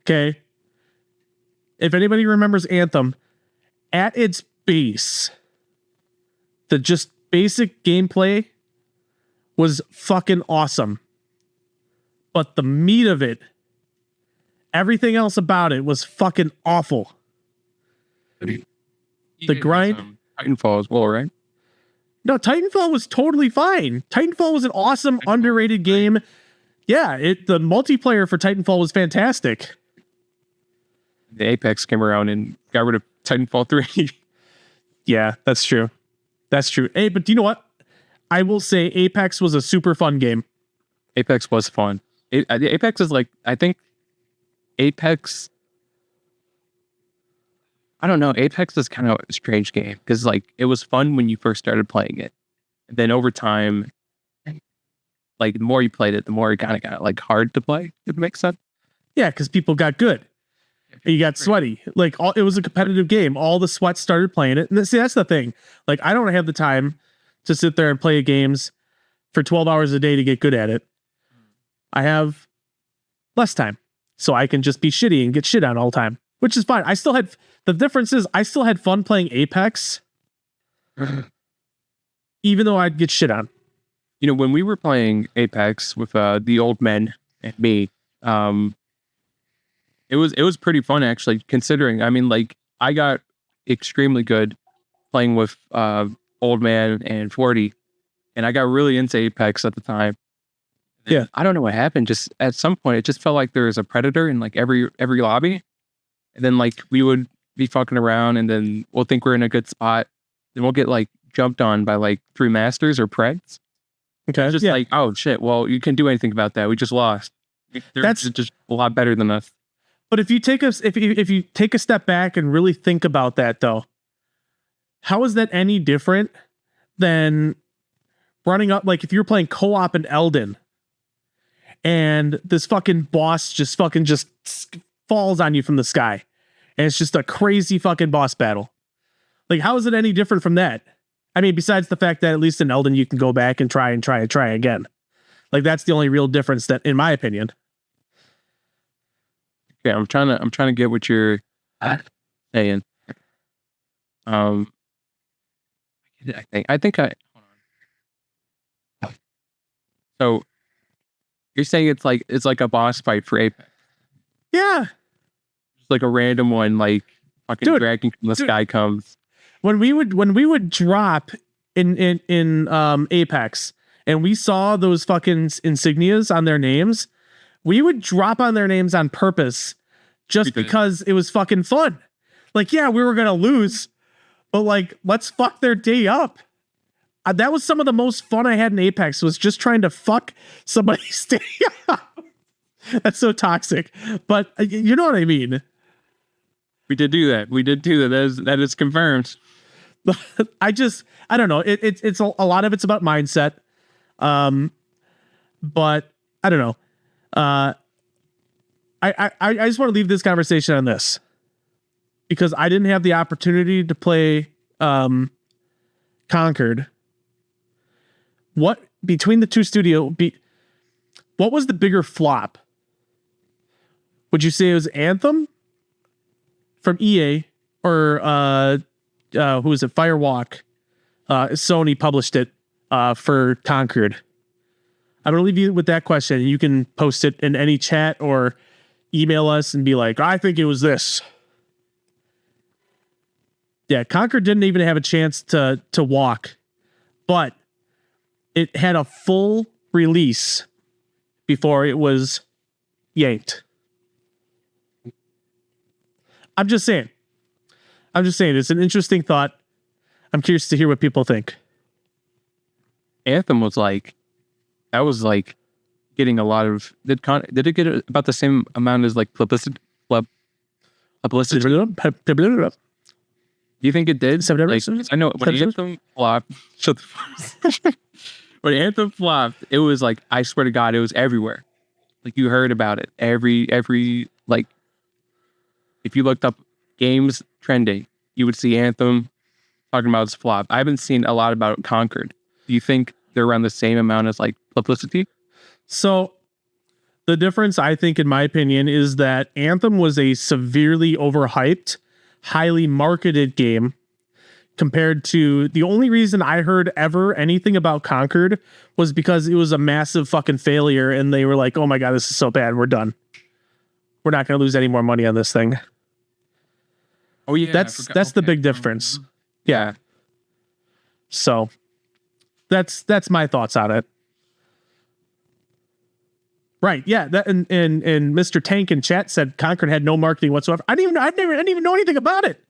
Okay. If anybody remembers Anthem, at its base, the just basic gameplay was fucking awesome. But the meat of it, everything else about it was fucking awful. The grind. Titanfall as well, right? No, Titanfall was totally fine. Titanfall was an awesome, underrated game. Yeah, the multiplayer for Titanfall was fantastic. The Apex came around and got rid of Titanfall 3. Yeah, that's true. That's true. Hey, but do you know what? I will say Apex was a super fun game. Apex was fun. Apex is like, I think Apex, I don't know. Apex is kind of a strange game because like it was fun when you first started playing it. And then over time, like the more you played it, the more it kind of got like hard to play, if it makes sense. Yeah, because people got good. You got sweaty. Like it was a competitive game. All the sweat started playing it. And see, that's the thing. Like I don't have the time to sit there and play games for 12 hours a day to get good at it. I have less time. So I can just be shitty and get shit on all the time, which is fine. The difference is I still had fun playing Apex, even though I'd get shit on. You know, when we were playing Apex with the old men and me, it was pretty fun actually, considering, I mean, like I got extremely good playing with old man and 40, and I got really into Apex at the time. Yeah. I don't know what happened. Just at some point, it just felt like there was a predator in like every lobby. And then like we would be fucking around and then we'll think we're in a good spot. Then we'll get like jumped on by like 3 masters or preds. Okay. It's just like, oh shit, well, you can't do anything about that. We just lost. That's just a lot better than us. But if you take a step back and really think about that though, how is that any different than running up, like if you're playing co-op in Elden and this fucking boss just falls on you from the sky and it's just a crazy fucking boss battle. Like, how is it any different from that? I mean, besides the fact that at least in Elden, you can go back and try again. Like, that's the only real difference that, in my opinion. Okay, I'm trying to get what you're saying. I think hold on. So you're saying it's like a boss fight for Apex. Yeah. It's like a random one, like fucking dragon from the sky comes. When we would drop in Apex and we saw those fucking insignias on their names, we would drop on their names on purpose just because it was fucking fun. Like, yeah, we were gonna lose, but like, let's fuck their day up. That was some of the most fun I had in Apex, was just trying to fuck somebody's day up. That's so toxic, but you know what I mean. We did do that. That is confirmed. I don't know. It's a lot of it's about mindset. But I don't know. I just want to leave this conversation on this because I didn't have the opportunity to play Conquered. What between the two what was the bigger flop? Would you say it was Anthem from EA or who was it? Firewalk. Sony published it for Conquered. I'm gonna leave you with that question. You can post it in any chat or email us and be like, I think it was this. Yeah, Conquered didn't even have a chance to walk, but it had a full release before it was yanked. I'm just saying. It's an interesting thought. I'm curious to hear what people think. Anthem was like, that was like getting a lot of did it get about the same amount as like publicity? Publicity? Do you think it did? Like, I know when Anthem flopped. Shut the fuck. When Anthem flopped, it was like, I swear to God, it was everywhere. Like, you heard about it every like, if you looked up games trending, you would see Anthem talking about its flop. I haven't seen a lot about Conquered. Do you think they're around the same amount as like publicity? So the difference, I think, in my opinion, is that Anthem was a severely overhyped, highly marketed game compared to the only reason I heard ever anything about Conquered was because it was a massive fucking failure and they were like, oh my God, this is so bad. We're done. We're not going to lose any more money on this thing. Oh yeah. That's the big difference. Yeah. So that's my thoughts on it. Right. Yeah. That and Mr. Tank in chat said Conquered had no marketing whatsoever. I didn't even know anything about it.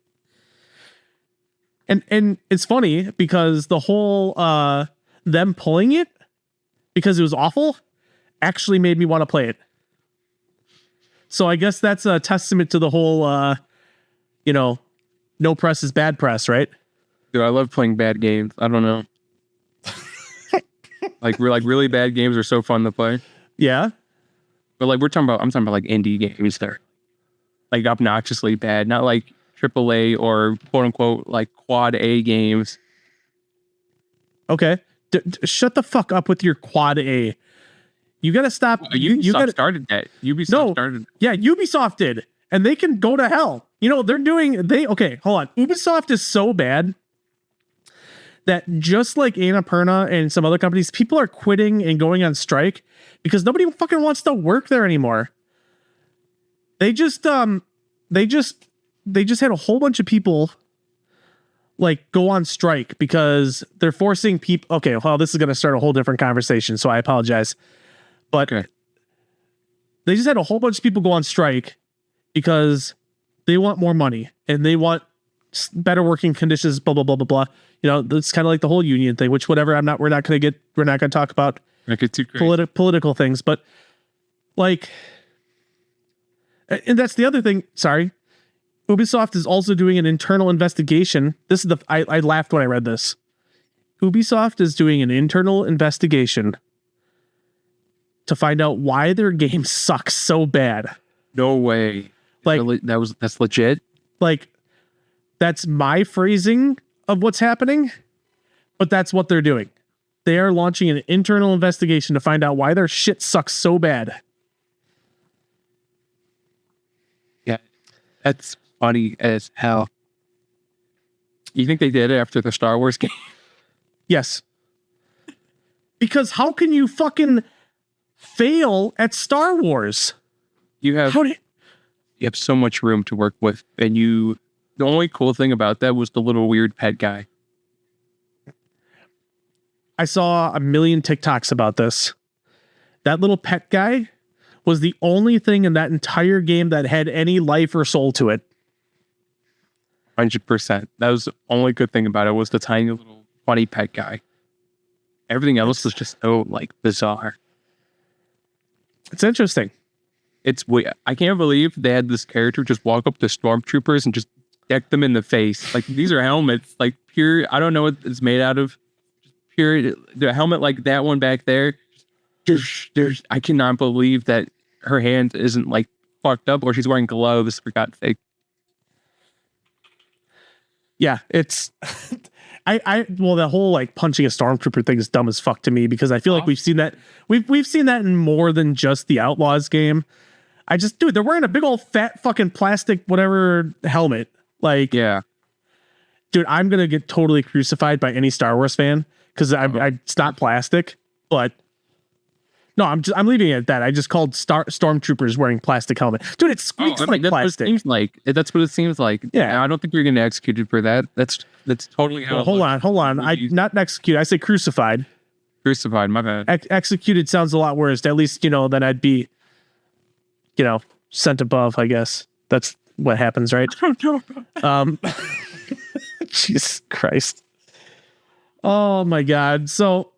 And it's funny because the whole them pulling it because it was awful actually made me want to play it. So I guess that's a testament to the whole no press is bad press, right? Dude, I love playing bad games. I don't know. like really bad games are so fun to play. Yeah. But like I'm talking about like indie games that are like obnoxiously bad, not like AAA or quote unquote like quad A games. Okay. Shut the fuck up with your quad A. You gotta stop. Ubisoft started that. Ubisoft started. Yeah, Ubisoft did. And they can go to hell. Okay, hold on. Ubisoft is so bad that just like Annapurna and some other companies, people are quitting and going on strike because nobody fucking wants to work there anymore. They just had a whole bunch of people like go on strike because they're forcing people. Okay, well, this is going to start a whole different conversation, so I apologize. But they just had a whole bunch of people go on strike because they want more money and they want better working conditions, blah, blah, blah, blah, blah. It's kind of like the whole union thing, which we're not going to talk about political things, but like, and that's the other thing. Sorry. Ubisoft is also doing an internal investigation. I laughed when I read this. Ubisoft is doing an internal investigation to find out why their game sucks so bad. No way. Like that's legit. Like that's my phrasing of what's happening, but that's what they're doing. They are launching an internal investigation to find out why their shit sucks so bad. Yeah, that's funny as hell. You think they did it after the Star Wars game? Yes. Because how can you fucking fail at Star Wars? You have so much room to work with, and the only cool thing about that was the little weird pet guy. I saw a million TikToks about this. That little pet guy was the only thing in that entire game that had any life or soul to it. 100%. That was the only good thing about it was the tiny little funny pet guy. Everything else was just so like bizarre. It's interesting. It's weird. I can't believe they had this character just walk up to stormtroopers and just deck them in the face. Like these are helmets, like pure. I don't know what it's made out of. Just pure. The helmet like that one back there. I cannot believe that her hand isn't like fucked up or she's wearing gloves for God's sake. Yeah, it's. The whole like punching a stormtrooper thing is dumb as fuck to me because I feel like we've seen that. We've seen that in more than just the Outlaws game. Dude, they're wearing a big old fat fucking plastic whatever helmet. Like, yeah, dude, I'm gonna get totally crucified by any Star Wars fan because it's not plastic. But no, I'm leaving it at that. I just called stormtroopers wearing plastic helmet. Dude, it squeaks like plastic. That's what it seems like. Yeah, I don't think you're gonna execute it for that. That's totally how. Well, hold on. I not execute. I say crucified. Crucified. My bad. Executed sounds a lot worse. At least then I'd be, sent above. I guess that's what happens, right? Jesus Christ. Oh my God. So,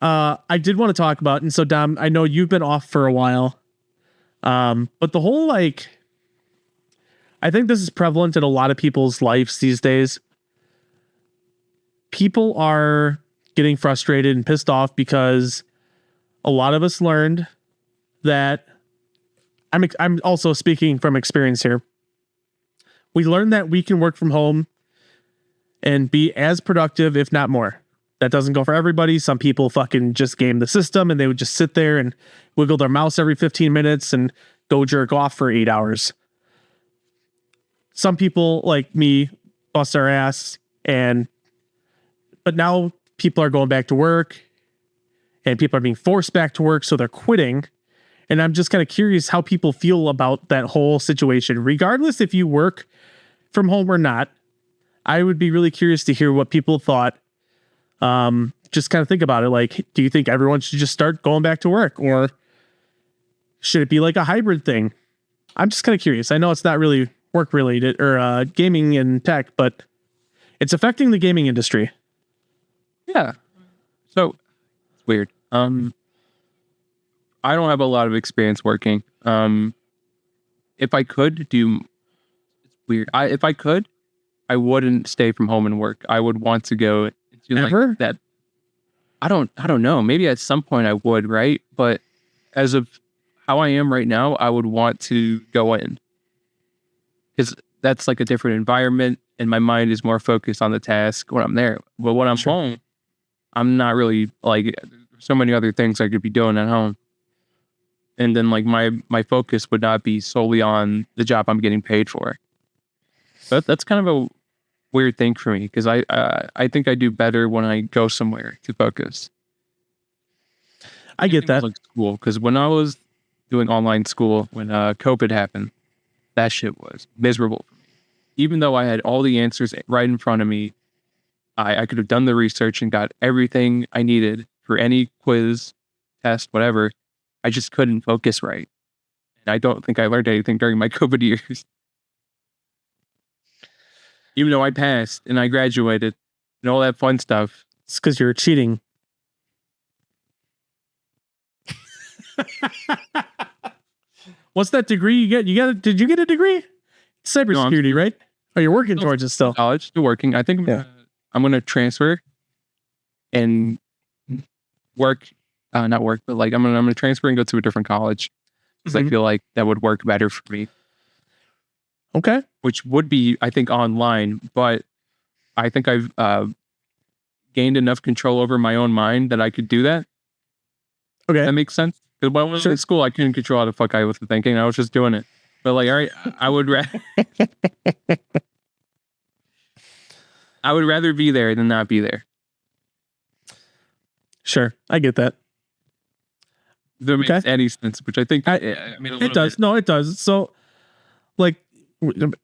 I did want to talk about, and so Dom, I know you've been off for a while, but the whole like, I think this is prevalent in a lot of people's lives these days. People are getting frustrated and pissed off because a lot of us learned that I'm also speaking from experience here. We learned that we can work from home and be as productive, if not more. That doesn't go for everybody. Some people fucking just game the system and they would just sit there and wiggle their mouse every 15 minutes and go jerk off for 8 hours. Some people like me bust our ass, but now people are going back to work and people are being forced back to work, so they're quitting. And I'm just kind of curious how people feel about that whole situation, regardless if you work from home or not. I would be really curious to hear what people thought. Just kind of think about it. Like, do you think everyone should just start going back to work, or should it be like a hybrid thing? I'm just kind of curious. I know it's not really work related or gaming and tech, but it's affecting the gaming industry. Yeah. So it's weird. I don't have a lot of experience working. If I could do, it's weird. If I could, I wouldn't stay from home and work. I would want to go do like that. I don't know. Maybe at some point I would, right? But as of how I am right now, I would want to go in because that's like a different environment, and my mind is more focused on the task when I'm there. But when I'm home, I'm not really like so many other things I could be doing at home. And then like my focus would not be solely on the job I'm getting paid for. But that's kind of a weird thing for me because I think I do better when I go somewhere to focus. I get that. Like school, because when I was doing online school, when COVID happened, that shit was miserable for me. Even though I had all the answers right in front of me, I could have done the research and got everything I needed for any quiz, test, whatever. I just couldn't focus right. And I don't think I learned anything during my COVID years. Even though I passed and I graduated and all that fun stuff. It's because you're cheating. What's that degree you get? Did you get a degree? Cybersecurity, no, right? Oh, you're working towards it still. College, still working. I think I'm going to transfer and work. Not work, but like I'm gonna transfer and go to a different college because I feel like that would work better for me. Okay. Which would be, I think, online, but I think I've gained enough control over my own mind that I could do that. Okay. That makes sense. Because when I was in school, I couldn't control how the fuck I was thinking. I was just doing it. But like, all right, I would rather be there than not be there. Sure, I get that. That makes any sense, which I think it does. No, it does. So, like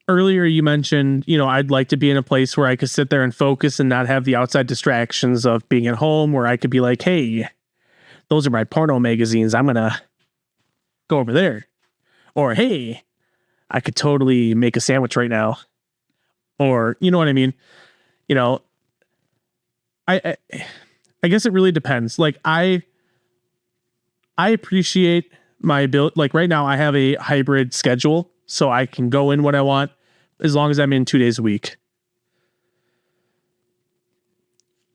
earlier, you mentioned, I'd like to be in a place where I could sit there and focus and not have the outside distractions of being at home, where I could be like, hey, those are my porno magazines. I'm gonna go over there, or hey, I could totally make a sandwich right now, or you know what I mean. I guess it really depends. Like I appreciate my ability. Like right now I have a hybrid schedule, so I can go in when I want, as long as I'm in 2 days a week.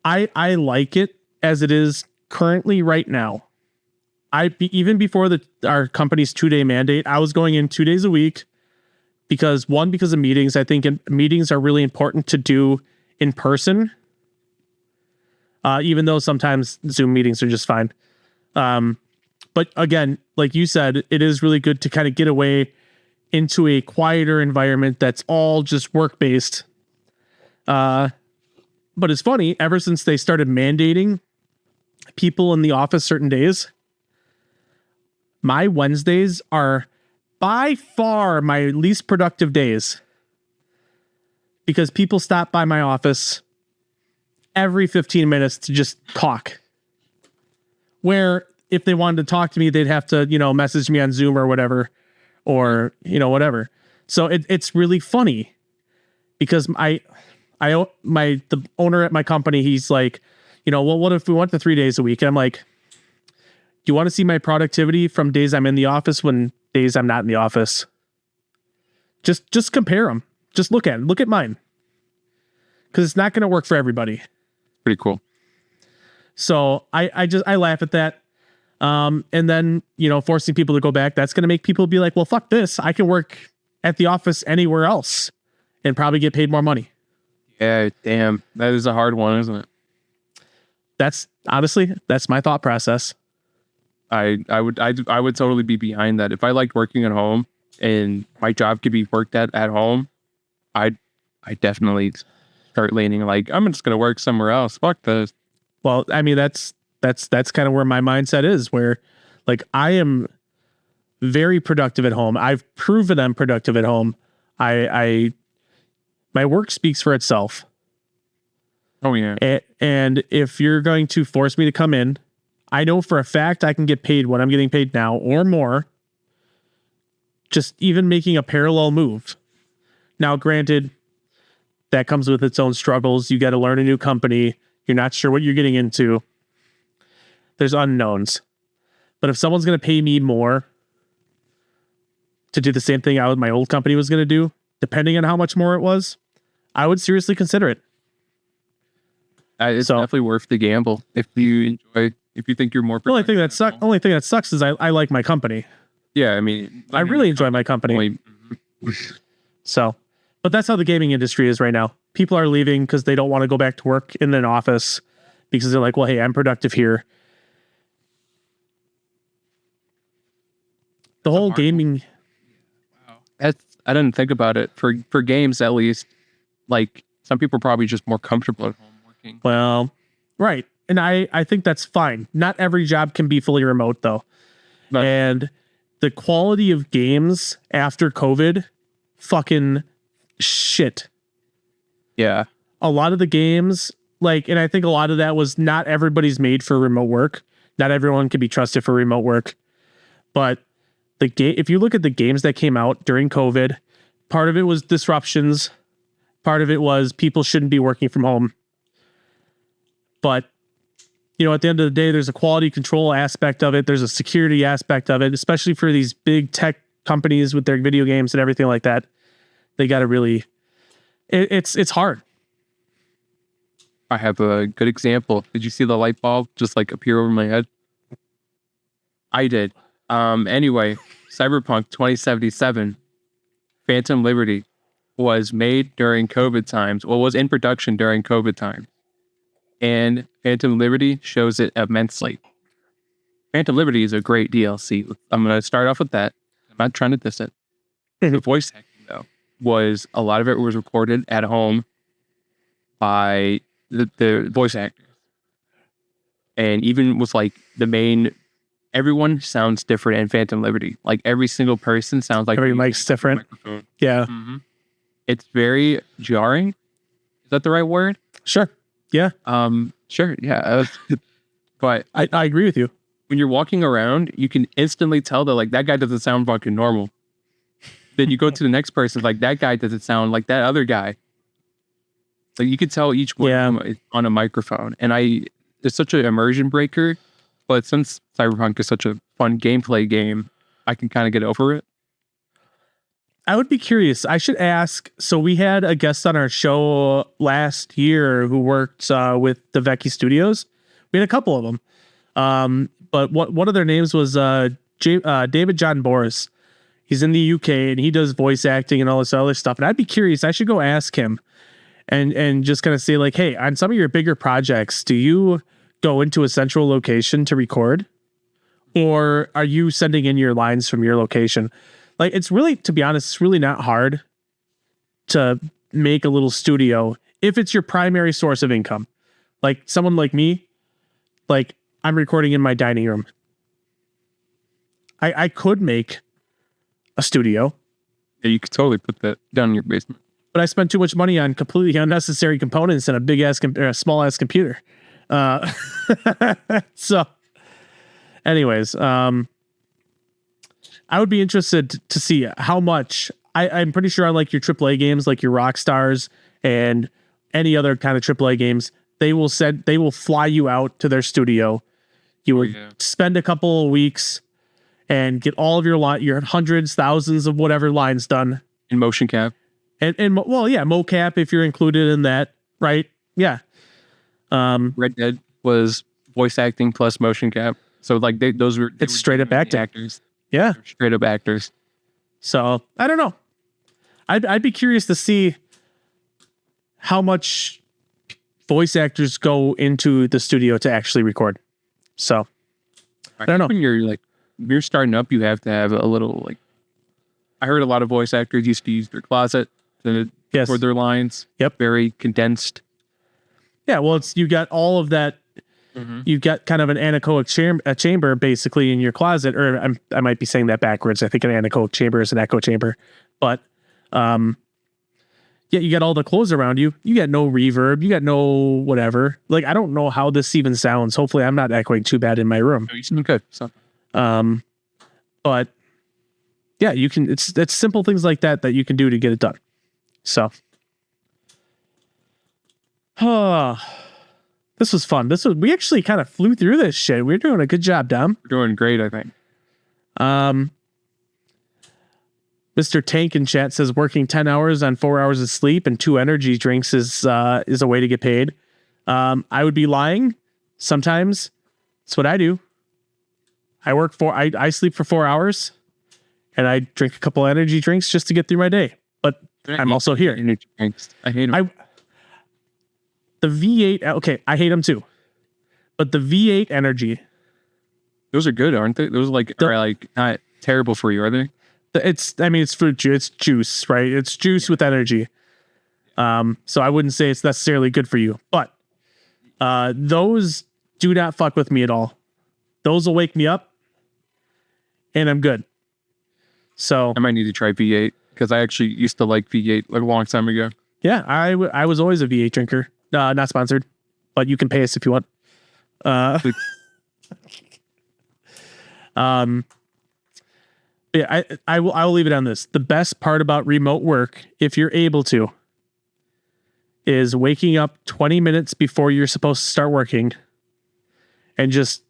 I like it as it is currently right now. Even before our company's 2-day mandate, I was going in 2 days a week because of meetings. I think meetings are really important to do in person. Even though sometimes Zoom meetings are just fine. But again, like you said, it is really good to kind of get away into a quieter environment that's all just work-based. But it's funny, ever since they started mandating people in the office certain days, my Wednesdays are by far my least productive days. Because people stop by my office every 15 minutes to just talk. Where if they wanted to talk to me, they'd have to, message me on Zoom or whatever, or, whatever. So it's really funny because the owner at my company, he's like, well, what if we went to 3 days a week? And I'm like, do you want to see my productivity from days I'm in the office when days I'm not in the office? Just compare them. Just look at mine. Because it's not going to work for everybody. Pretty cool. So I laugh at that. And then, forcing people to go back, that's going to make people be like, well, fuck this. I can work at the office anywhere else and probably get paid more money. Yeah, damn. That is a hard one, isn't it? That's my thought process. I would totally be behind that. If I liked working at home and my job could be worked at home, I definitely start leaning like, I'm just gonna work somewhere else. Fuck this. Well, I mean, that's kind of where my mindset is, where like I am very productive at home. I've proven I'm productive at home. My work speaks for itself. Oh yeah. And if you're going to force me to come in, I know for a fact I can get paid what I'm getting paid now or more. Just even making a parallel move. Now, granted, that comes with its own struggles. You got to learn a new company. You're not sure what you're getting into. There's unknowns. But if someone's going to pay me more to do the same thing my old company was going to do, depending on how much more it was, I would seriously consider it. It's definitely worth the gamble if you think you're more. The only thing that sucks is I like my company. Yeah, I mean, I really enjoy my company. So, but that's how the gaming industry is right now. People are leaving because they don't want to go back to work in an office because they're like, well, hey, I'm productive here. The whole gaming. Wow. I didn't think about it for games, at least. Like, some people are probably just more comfortable at home working. Well, right. And I think that's fine. Not every job can be fully remote, though. And the quality of games after COVID, fucking shit. Yeah. A lot of the games, and I think a lot of that was not everybody's made for remote work. Not everyone can be trusted for remote work. But if you look at the games that came out during COVID, part of it was disruptions. Part of it was people shouldn't be working from home. But at the end of the day, there's a quality control aspect of it. There's a security aspect of it, especially for these big tech companies with their video games and everything like that. They got to really, it's hard. I have a good example. Did you see the light bulb just appear over my head? I did. Anyway, Cyberpunk 2077, Phantom Liberty was made during COVID times. Well, was in production during COVID times. And Phantom Liberty shows it immensely. Phantom Liberty is a great DLC. I'm going to start off with that. I'm not trying to diss it. The voice acting, though, a lot of it was recorded at home by the voice actors. And even with everyone sounds different in Phantom Liberty. Like every single person sounds like every mic's different. Microphone. Yeah. Mm-hmm. It's very jarring. Is that the right word? Sure. Yeah. Sure. Yeah. But I agree with you. When you're walking around, you can instantly tell that that guy doesn't sound fucking normal. Then you go to the next person, that guy doesn't sound like that other guy. You could tell each one is on a microphone. And it's such an immersion breaker. But since Cyberpunk is such a fun gameplay game, I can kind of get over it. I would be curious. I should ask. So we had a guest on our show last year who worked with the Vecchi Studios. We had a couple of them. But one of their names was David John Boris. He's in the UK and he does voice acting and all this other stuff. And I'd be curious. I should go ask him and just kind of say hey, on some of your bigger projects, do you go into a central location to record? Or are you sending in your lines from your location? It's really, to be honest, it's really not hard to make a little studio if it's your primary source of income. Someone like me, I'm recording in my dining room. I could make a studio. Yeah, you could totally put that down in your basement. But I spent too much money on completely unnecessary components and a small ass computer. So, anyways, I would be interested to see how much. I'm pretty sure on your AAA games, like your Rockstars and any other kind of AAA games, they will fly you out to their studio. You will spend a couple of weeks and get all of your hundreds, thousands of whatever lines done in motion cap. And mocap if you're included in that, right? Yeah. Red Dead was voice acting plus motion cap. So like those were straight up acting. Actors. Yeah. Straight up actors. So I don't know. I'd be curious to see how much voice actors go into the studio to actually record. So I don't know. When you're starting up, you have to have a little like. I heard a lot of voice actors used to use their closet to record their lines. Yep. Very condensed. Yeah, well, you got all of that. You've got kind of an anechoic chamber basically in your closet, or I might be saying that backwards. I think an anechoic chamber is an echo chamber, but you got all the clothes around you. You got no reverb. You got no whatever. Like, I don't know how this even sounds. Hopefully, I'm not echoing too bad in my room. Okay. So. But yeah, you can. It's simple things like that you can do to get it done. So. This was fun. We actually kind of flew through this shit. We're doing a good job, Dom. We're doing great, I think. Mr. Tank in chat says working 10 hours on 4 hours of sleep and 2 energy drinks is a way to get paid. I would be lying. Sometimes it's what I do. I sleep for 4 hours and I drink a couple energy drinks just to get through my day. But I'm also here. Energy drinks. I hate them. The V8, okay, I hate them too. But the V8 energy. Those are good, aren't they? Those are like not terrible for you, are they? It's fruit juice. It's juice, right? It's juice with energy. So I wouldn't say it's necessarily good for you. But those do not fuck with me at all. Those will wake me up and I'm good. So I might need to try V8 because I actually used to like V8 like a long time ago. Yeah, I was always a V8 drinker. Not sponsored, but you can pay us if you want. Yeah, I will leave it on this. The best part about remote work, if you're able to, is waking up 20 minutes before you're supposed to start working and just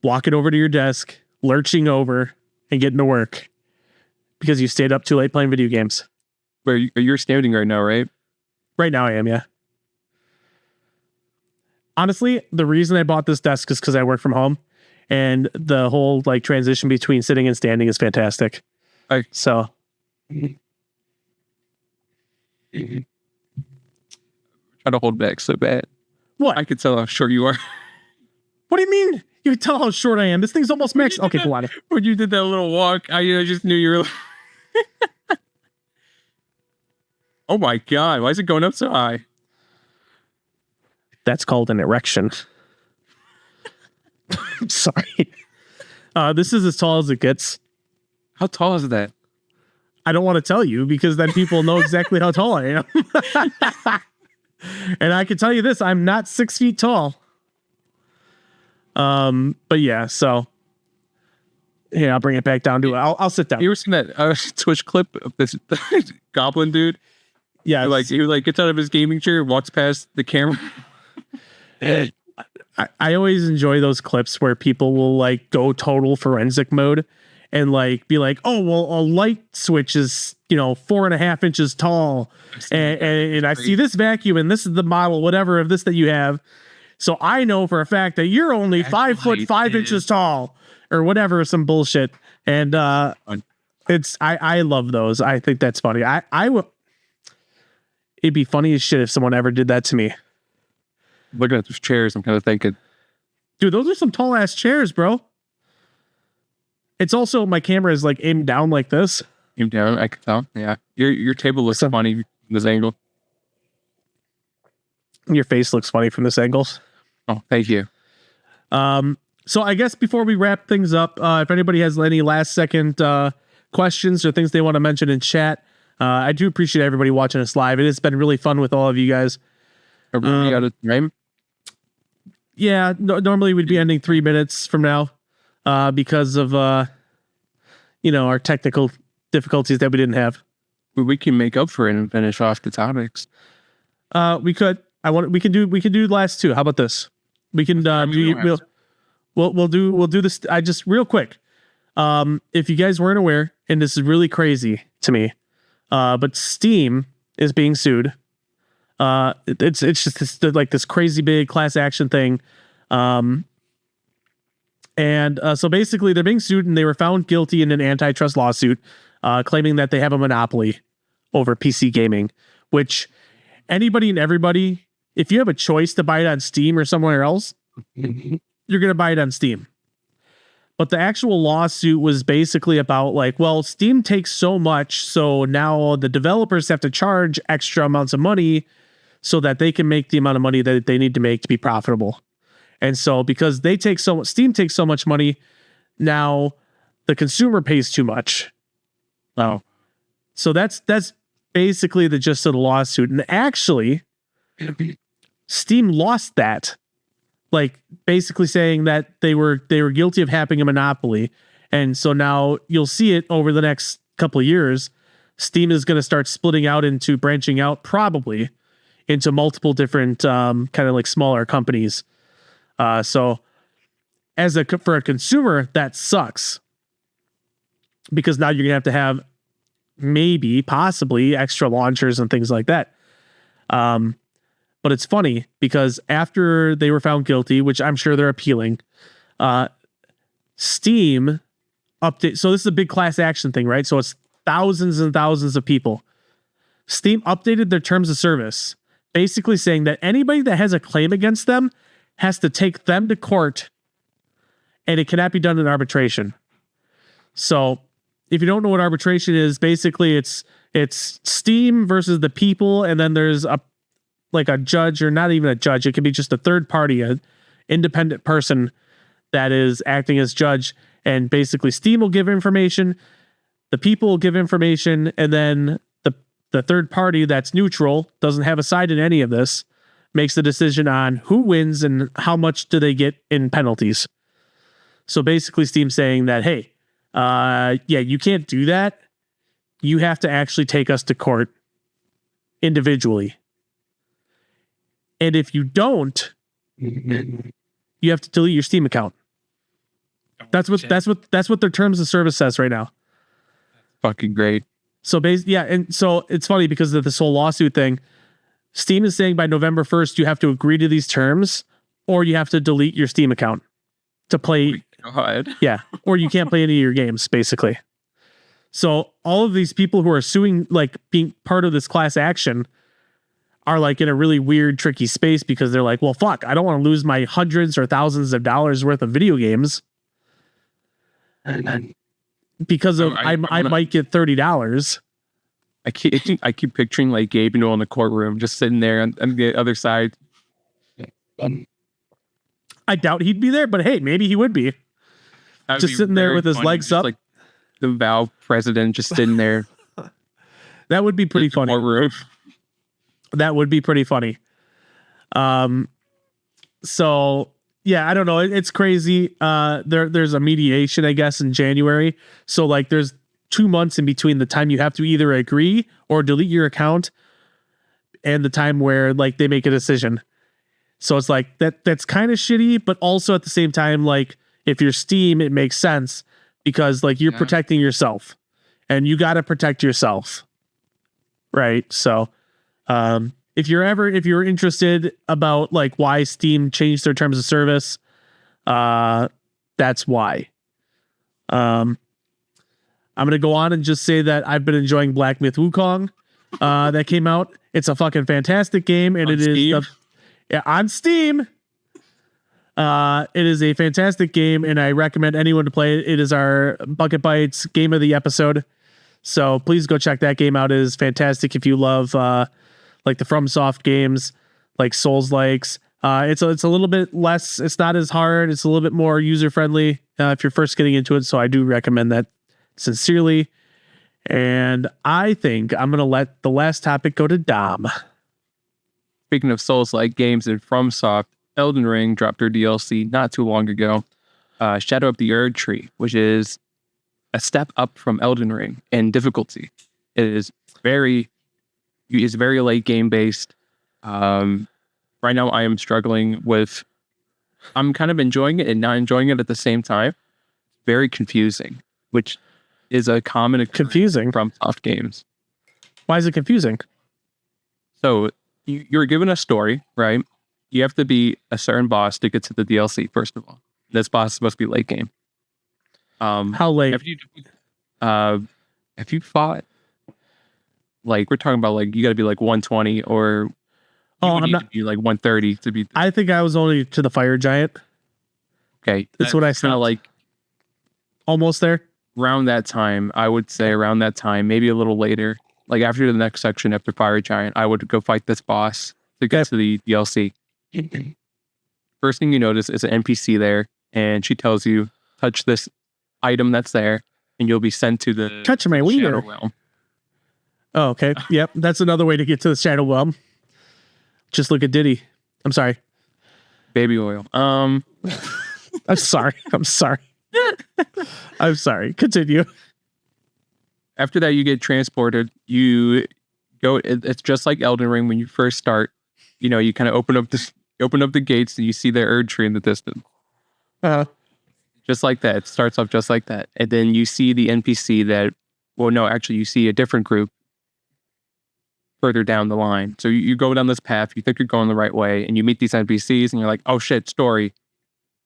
walking over to your desk, lurching over, and getting to work because you stayed up too late playing video games. Where you're standing right now, right? Right now I am, yeah. Honestly, the reason I bought this desk is because I work from home, and the whole like transition between sitting and standing is fantastic. So try to hold back so bad. What? I could tell how short you are. What do you mean? You can tell how short I am. This thing's almost max. Okay, go on. When you did that little walk, I just knew you were. Oh my god! Why is it going up so high? That's called an erection. I'm sorry. This is as tall as it gets. How tall is that? I don't want to tell you because then people know exactly how tall I am. And I can tell you this, I'm not 6 feet tall. But yeah, so yeah, I'll bring it back down to it. I'll sit down. You ever seen that Twitch clip of this goblin dude? Yeah, he gets out of his gaming chair, walks past the camera. I always enjoy those clips where people will like go total forensic mode and like be like, oh well, a light switch is 4.5 inches tall, and I see this vacuum and this is the model whatever of this that you have, so I know for a fact that you're only 5 foot 5 inches tall or whatever, some bullshit. And it's I love those. I think that's funny. I will. It'd be funny as shit if someone ever did that to me. Looking at those chairs, I'm kind of thinking, dude, those are some tall ass chairs, bro. It's also my camera is like aimed down like this. Aimed down, I can tell. Yeah, your table looks funny from this angle. Your face looks funny from this angle. Oh, thank you. So I guess before we wrap things up, if anybody has any last second questions or things they want to mention in chat, I do appreciate everybody watching us live. It has been really fun with all of you guys. Are we out of time? Yeah, normally we'd be ending 3 minutes from now because of our technical difficulties that we didn't have. We can make up for it and finish off the topics. We could. We can do the last two. How about this? We can we'll do this. I just real quick. If you guys weren't aware, and this is really crazy to me, but Steam is being sued. It's just this crazy big class action thing. So basically they're being sued and they were found guilty in an antitrust lawsuit, claiming that they have a monopoly over PC gaming, which anybody and everybody, if you have a choice to buy it on Steam or somewhere else, you're going to buy it on Steam. But the actual lawsuit was basically about Steam takes so much, so now the developers have to charge extra amounts of money so that they can make the amount of money that they need to make to be profitable. And so because Steam takes so much money, now the consumer pays too much. Oh. So that's basically the gist of the lawsuit. And actually, Steam lost that. Basically saying that they were guilty of having a monopoly. And so now you'll see it over the next couple of years. Steam is going to start branching out probably into multiple different kind of smaller companies. So for a consumer, that sucks. Because now you're going to have possibly extra launchers and things like that. But it's funny because after they were found guilty, which I'm sure they're appealing, Steam update. So this is a big class action thing, right? So it's thousands and thousands of people. Steam updated their terms of service, basically saying that anybody that has a claim against them has to take them to court, and it cannot be done in arbitration. So if you don't know what arbitration is, basically it's Steam versus the people, and then there's a judge, or not even a judge. It could be just a third party, an independent person that is acting as judge. And basically Steam will give information, the people will give information, and then the third party that's neutral, doesn't have a side in any of this, makes the decision on who wins and how much do they get in penalties. So basically Steam saying that, hey, you can't do that. You have to actually take us to court individually. And if you don't, you have to delete your Steam account. That's what their terms of service says right now. Fucking great. So and so it's funny because of this whole lawsuit thing. Steam is saying by November 1st you have to agree to these terms, or you have to delete your Steam account to play. Oh my God. Yeah, or you can't play any of your games, basically. So all of these people who are suing, being part of this class action, are in a really weird, tricky space because they're well, fuck, I don't want to lose my hundreds or thousands of dollars worth of video games because I might get $30. I keep picturing Gabe in the courtroom, just sitting there on the other side. I doubt he'd be there, but hey, maybe he would be. Just sitting there with his legs up. The Valve president just sitting there. That would be pretty funny. Courtroom. That would be pretty funny. So yeah, I don't know. It's crazy. There's a mediation, I guess, in January. So there's 2 months in between the time you have to either agree or delete your account and the time where they make a decision. So it's that's kind of shitty, but also at the same time, if you're Steam, it makes sense because you're protecting yourself and you got to protect yourself. Right. So, if you're interested about why Steam changed their terms of service, that's why. I'm going to go on and just say that I've been enjoying Black Myth Wukong, that came out. It's a fucking fantastic game, and on Steam. It is a fantastic game, and I recommend anyone to play it. It is our Bucket Bites game of the episode. So please go check that game out. It is fantastic if you love the FromSoft games, Souls-likes. It's a little bit less. It's not as hard. It's a little bit more user-friendly if you're first getting into it. So I do recommend that sincerely. And I think I'm going to let the last topic go to Dom. Speaking of Souls-like games and FromSoft, Elden Ring dropped their DLC not too long ago. Shadow of the Erd Tree, which is a step up from Elden Ring in difficulty. It is very late game based. Right now I am struggling with. I'm kind of enjoying it and not enjoying it at the same time. Very confusing, which is a common Confusing from soft games. Why is it confusing? So you're given a story, right? You have to be a certain boss to get to the DLC. First of all, this boss is supposed to be late game. How late? If you fought, like we're talking about, like you got to be like 120 or I'm not to be like 130 to be. I think I was only to the fire giant. Okay, that's what I said. Like almost there. Around that time, I would say around that time, maybe a little later. Like after the next section, after Fire Giant, I would go fight this boss to get to the DLC. First thing you notice is an NPC there, and she tells you, touch this item that's there, and you'll be sent to the touch my wiener realm. Oh, okay. Yep, that's another way to get to the Shadow Realm. Just look at Diddy. I'm sorry. Baby oil. I'm sorry. I'm sorry. I'm sorry. Continue. After that, you get transported. You go. It's just like Elden Ring when you first start. You kind of open up the gates and you see the Erd tree in the distance. Just like that. It starts off just like that, and then you see the NPC that. Well, no, actually, you see a different group further down the line. So you go down this path. You think you're going the right way, and you meet these NPCs, and you're like, "Oh shit, story!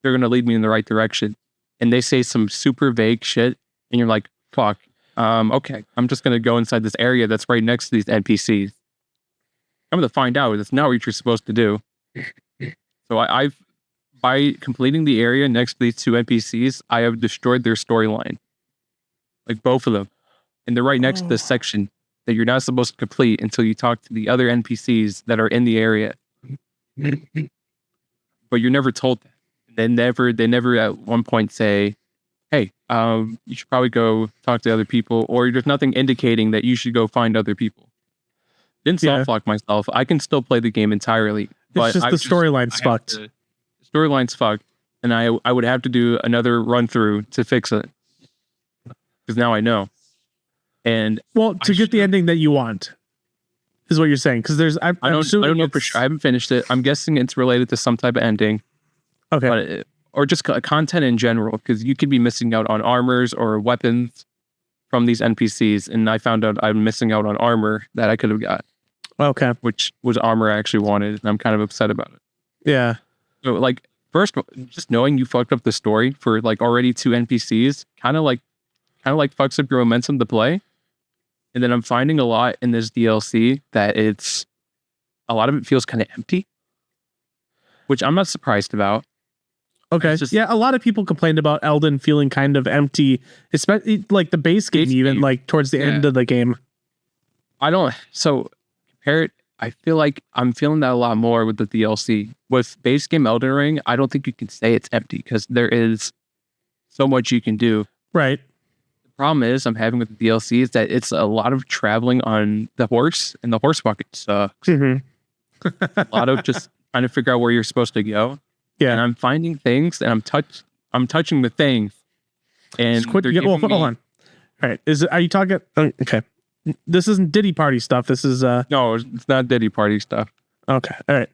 They're gonna lead me in the right direction." And they say some super vague shit, and you're like, "Fuck." Okay, I'm just gonna go inside this area that's right next to these NPCs. I'm gonna find out that's not what you're supposed to do. So I've by completing the area next to these two NPCs, I have destroyed their storyline, like both of them, and they're right next to this section that you're not supposed to complete until you talk to the other NPCs that are in the area. But you're never told that. They never at one point say, hey, you should probably go talk to other people, or there's nothing indicating that you should go find other people. Didn't soft lock myself. I can still play the game entirely. But it's just the storyline's fucked. The storyline's fucked, and I would have to do another run through to fix it. Because now I know. And to get the ending that you want is what you're saying. Because I don't know for sure. I haven't finished it. I'm guessing it's related to some type of ending. Okay. Or just content in general, because you could be missing out on armors or weapons from these NPCs, and I found out I'm missing out on armor that I could have got. Okay. Which was armor I actually wanted, and I'm kind of upset about it. Yeah. So, like, first, just knowing you fucked up the story for, like, already two NPCs, kind of like fucks up your momentum to play. And then I'm finding a lot in this DLC that a lot of it feels kind of empty, which I'm not surprised about. Okay. Yeah, a lot of people complained about Elden feeling kind of empty, especially like the base game, even like towards the end of the game. So compare it. I feel like I'm feeling that a lot more with the DLC. With base game Elden Ring, I don't think you can say it's empty because there is so much you can do. Right. The problem I'm having with the DLC is that it's a lot of traveling on the horse, and the horse bucket sucks. Mm-hmm. A lot of just trying to figure out where you're supposed to go. Yeah, and I'm finding things, and I'm touching the things, and hold on. All right, are you talking? Okay, this isn't Diddy Party stuff. This is no, it's not Diddy Party stuff. Okay, all right.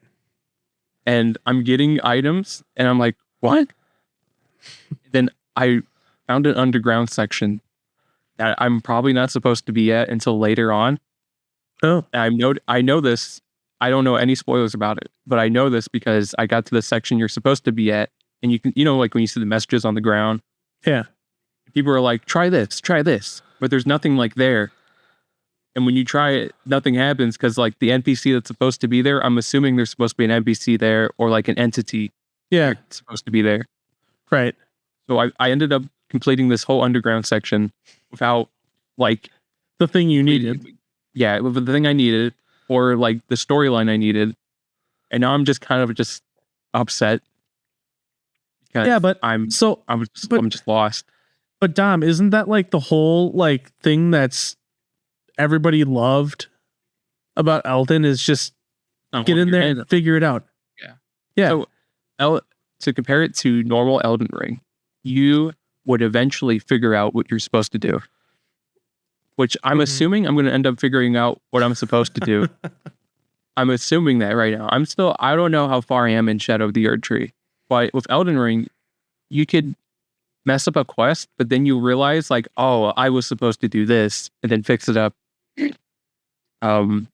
And I'm getting items, and I'm like, what? Then I found an underground section that I'm probably not supposed to be at until later on. Oh, I know this. I don't know any spoilers about it, but I know this because I got to the section you're supposed to be at, and you can, like when you see the messages on the ground. Yeah. People are like, try this, but there's nothing like there. And when you try it, nothing happens because like the NPC that's supposed to be there, I'm assuming there's supposed to be an NPC there or like an entity. Yeah. That's supposed to be there. Right. So I ended up completing this whole underground section without like the thing you needed. Yeah, with the thing I needed. Or like the storyline I needed, and now I'm just kind of just upset. Yeah, but I'm just lost. But Dom, isn't that like the whole like thing that's everybody loved about Elden is just get in there and figure it out. Yeah. So to compare it to normal Elden Ring, you would eventually figure out what you're supposed to do. which I'm assuming I'm going to end up figuring out what I'm supposed to do. I'm assuming that right now. I don't know how far I am in Shadow of the Erd Tree, but with Elden Ring, you could mess up a quest, but then you realize like, oh, I was supposed to do this, and then fix it up. And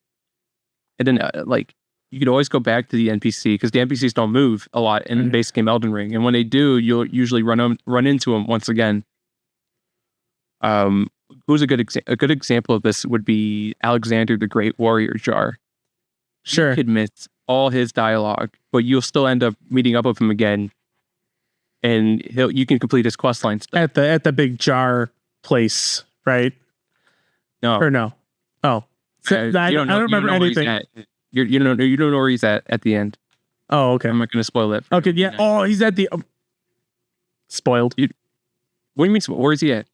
then like you could always go back to the NPC because the NPCs don't move a lot in base game Elden Ring, and when they do, you'll usually run into them once again. Who's a good example of this would be Alexander the Great Warrior Jar. Sure. You could miss all his dialogue, but you'll still end up meeting up with him again, and you can complete his questline stuff. At the big jar place, right? No. Or no? Oh. I don't remember anything. You don't know where he's at the end. Oh, okay. I'm not going to spoil it. Okay, yeah. Oh, he's at the... spoiled. What do you mean? Where is he at?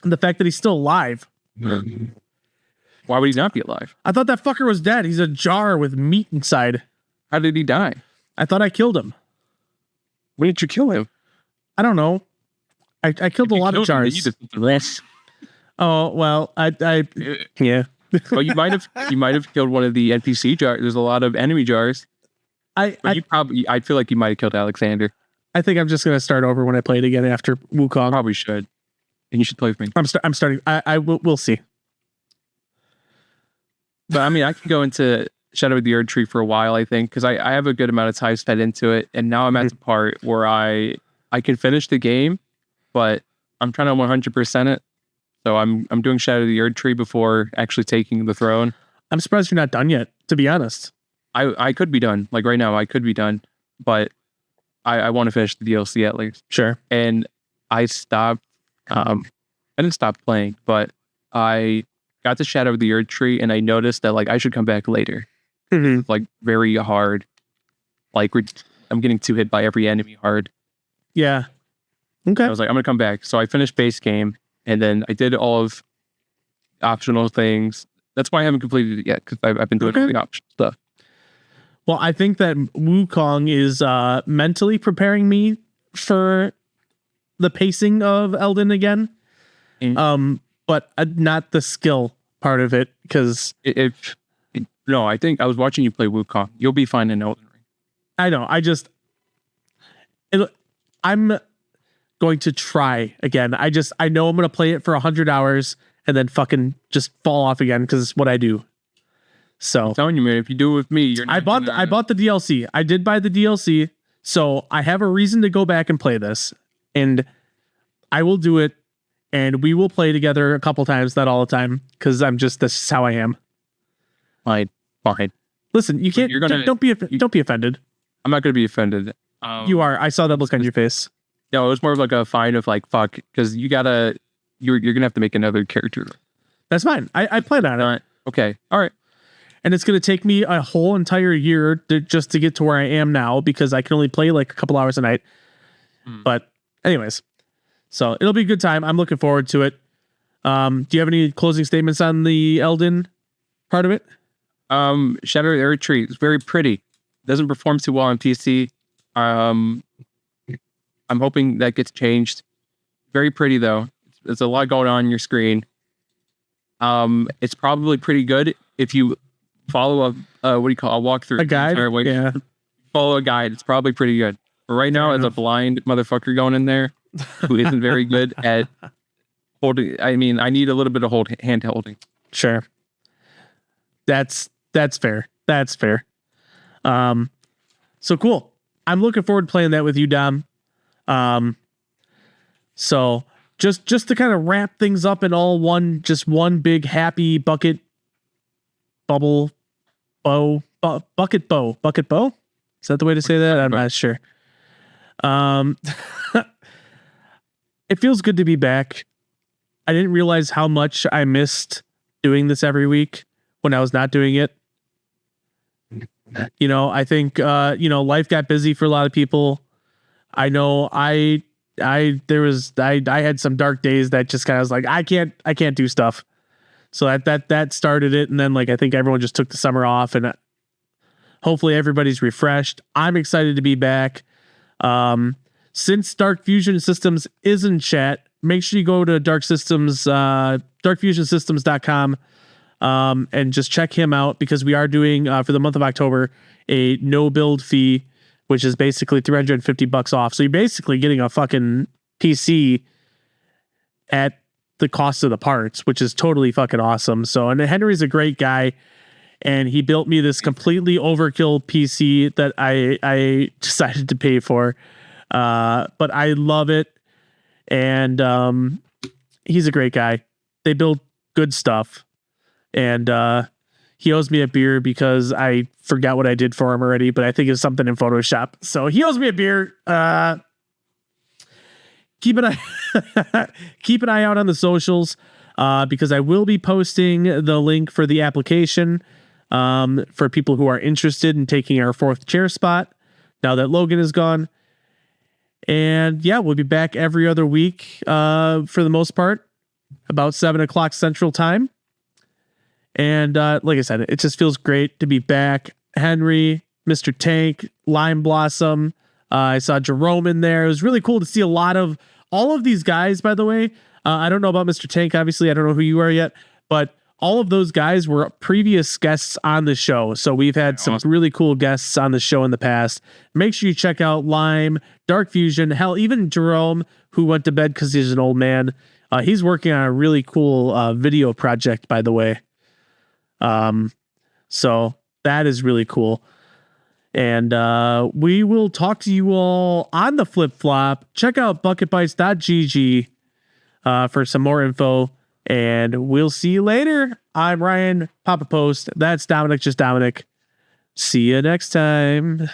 The fact that he's still alive. Why would he not be alive? I thought that fucker was dead. He's a jar with meat inside. How did he die? I thought I killed him. When did you kill him? I don't know. I killed a lot of jars. Oh, well, yeah. Well, you might have killed one of the NPC jars. There's a lot of enemy jars. I feel like you might have killed Alexander. I think I'm just gonna start over when I play it again after Wukong. Probably should. And you should play with me. I'm starting. We'll see. But I mean, I can go into Shadow of the Erd Tree for a while, I think, because I have a good amount of time spent into it, and now I'm at the part where I can finish the game, but I'm trying to 100% it. So I'm doing Shadow of the Erd Tree before actually taking the throne. I'm surprised you're not done yet, to be honest. I could be done. Like right now, I could be done, but I want to finish the DLC at least. Sure. And I stopped. I didn't stop playing, but I got to Shadow of the Erd Tree, and I noticed that like I should come back later. Like very hard. Like I'm getting 2 hit by every enemy hard. Yeah. Okay. I was like, I'm gonna come back. So I finished base game, and then I did all of optional things. That's why I haven't completed it yet, because I've been doing all the optional stuff. Well, I think that Wukong is mentally preparing me for the pacing of Elden again. But not the skill part of it, because no, I think I was watching you play Wukong. You'll be fine in Elden Ring. I know. I'm going to try again. I know I'm going to play it for 100 hours and then fucking just fall off again because it's what I do. So I'm telling you, man, if you do it with me, you're not I bought the DLC. I did buy the DLC, so I have a reason to go back and play this, and I will do it, and we will play together a couple times, not all the time, because this is how I am. Fine. Listen, you can't. Don't be offended. I'm not going to be offended. You are. I saw that look on your face. No, it was more of like a fine of like fuck, because you're gonna have to make another character. That's fine. I plan on it. Okay. All right. And it's going to take me a whole entire year just to get to where I am now, because I can only play like a couple hours a night. But anyways, so it'll be a good time. I'm looking forward to it. Do you have any closing statements on the Elden part of it? Shadow of the Erd Tree is very pretty. Doesn't perform too well on PC. I'm hoping that gets changed. Very pretty though. There's a lot going on your screen. It's probably pretty good if you follow a walkthrough. A guide? Yeah. Follow a guide. It's probably pretty good. But right now, as a blind motherfucker going in there who isn't very good at holding, I mean, I need a little bit of hand holding. Sure. That's fair. That's fair. So cool. I'm looking forward to playing that with you, Dom. So just to kind of wrap things up in all one big happy bucket bow. Is that the way to say that? I'm not sure. It feels good to be back. I didn't realize how much I missed doing this every week when I was not doing it. You know, I think life got busy for a lot of people. I know I had some dark days that just kind of was like, I can't do stuff. So that started it, and then like I think everyone just took the summer off, and hopefully everybody's refreshed. I'm excited to be back. Since Dark Fusion Systems is in chat, make sure you go to darkfusionsystems.com and just check him out, because we are doing for the month of October a no build fee, which is basically $350 off. So you're basically getting a fucking PC at the cost of the parts, which is totally fucking awesome. So, and Henry's a great guy, and he built me this completely overkill PC that I decided to pay for. But I love it. And he's a great guy. They build good stuff. And he owes me a beer because I forgot what I did for him already, but I think it's something in Photoshop. So he owes me a beer. Keep an eye out on the socials, because I will be posting the link for the application for people who are interested in taking our 4th chair spot now that Logan is gone. And yeah, we'll be back every other week for the most part, about 7:00 Central Time. And like I said, it just feels great to be back. Henry, Mr. Tank, Lime Blossom. I saw Jerome in there. It was really cool to see a lot of all of these guys, by the way. I don't know about Mr. Tank, obviously. I don't know who you are yet. But all of those guys were previous guests on the show. So we've had some really cool guests on the show in the past. Make sure you check out Lime, Dark Fusion, hell, even Jerome, who went to bed because he's an old man. He's working on a really cool video project, by the way. So that is really cool. And we will talk to you all on the flip flop. Check out bucketbites.gg for some more info. And we'll see you later. I'm Ryan, Papa Post. That's Dominic, just Dominic. See you next time.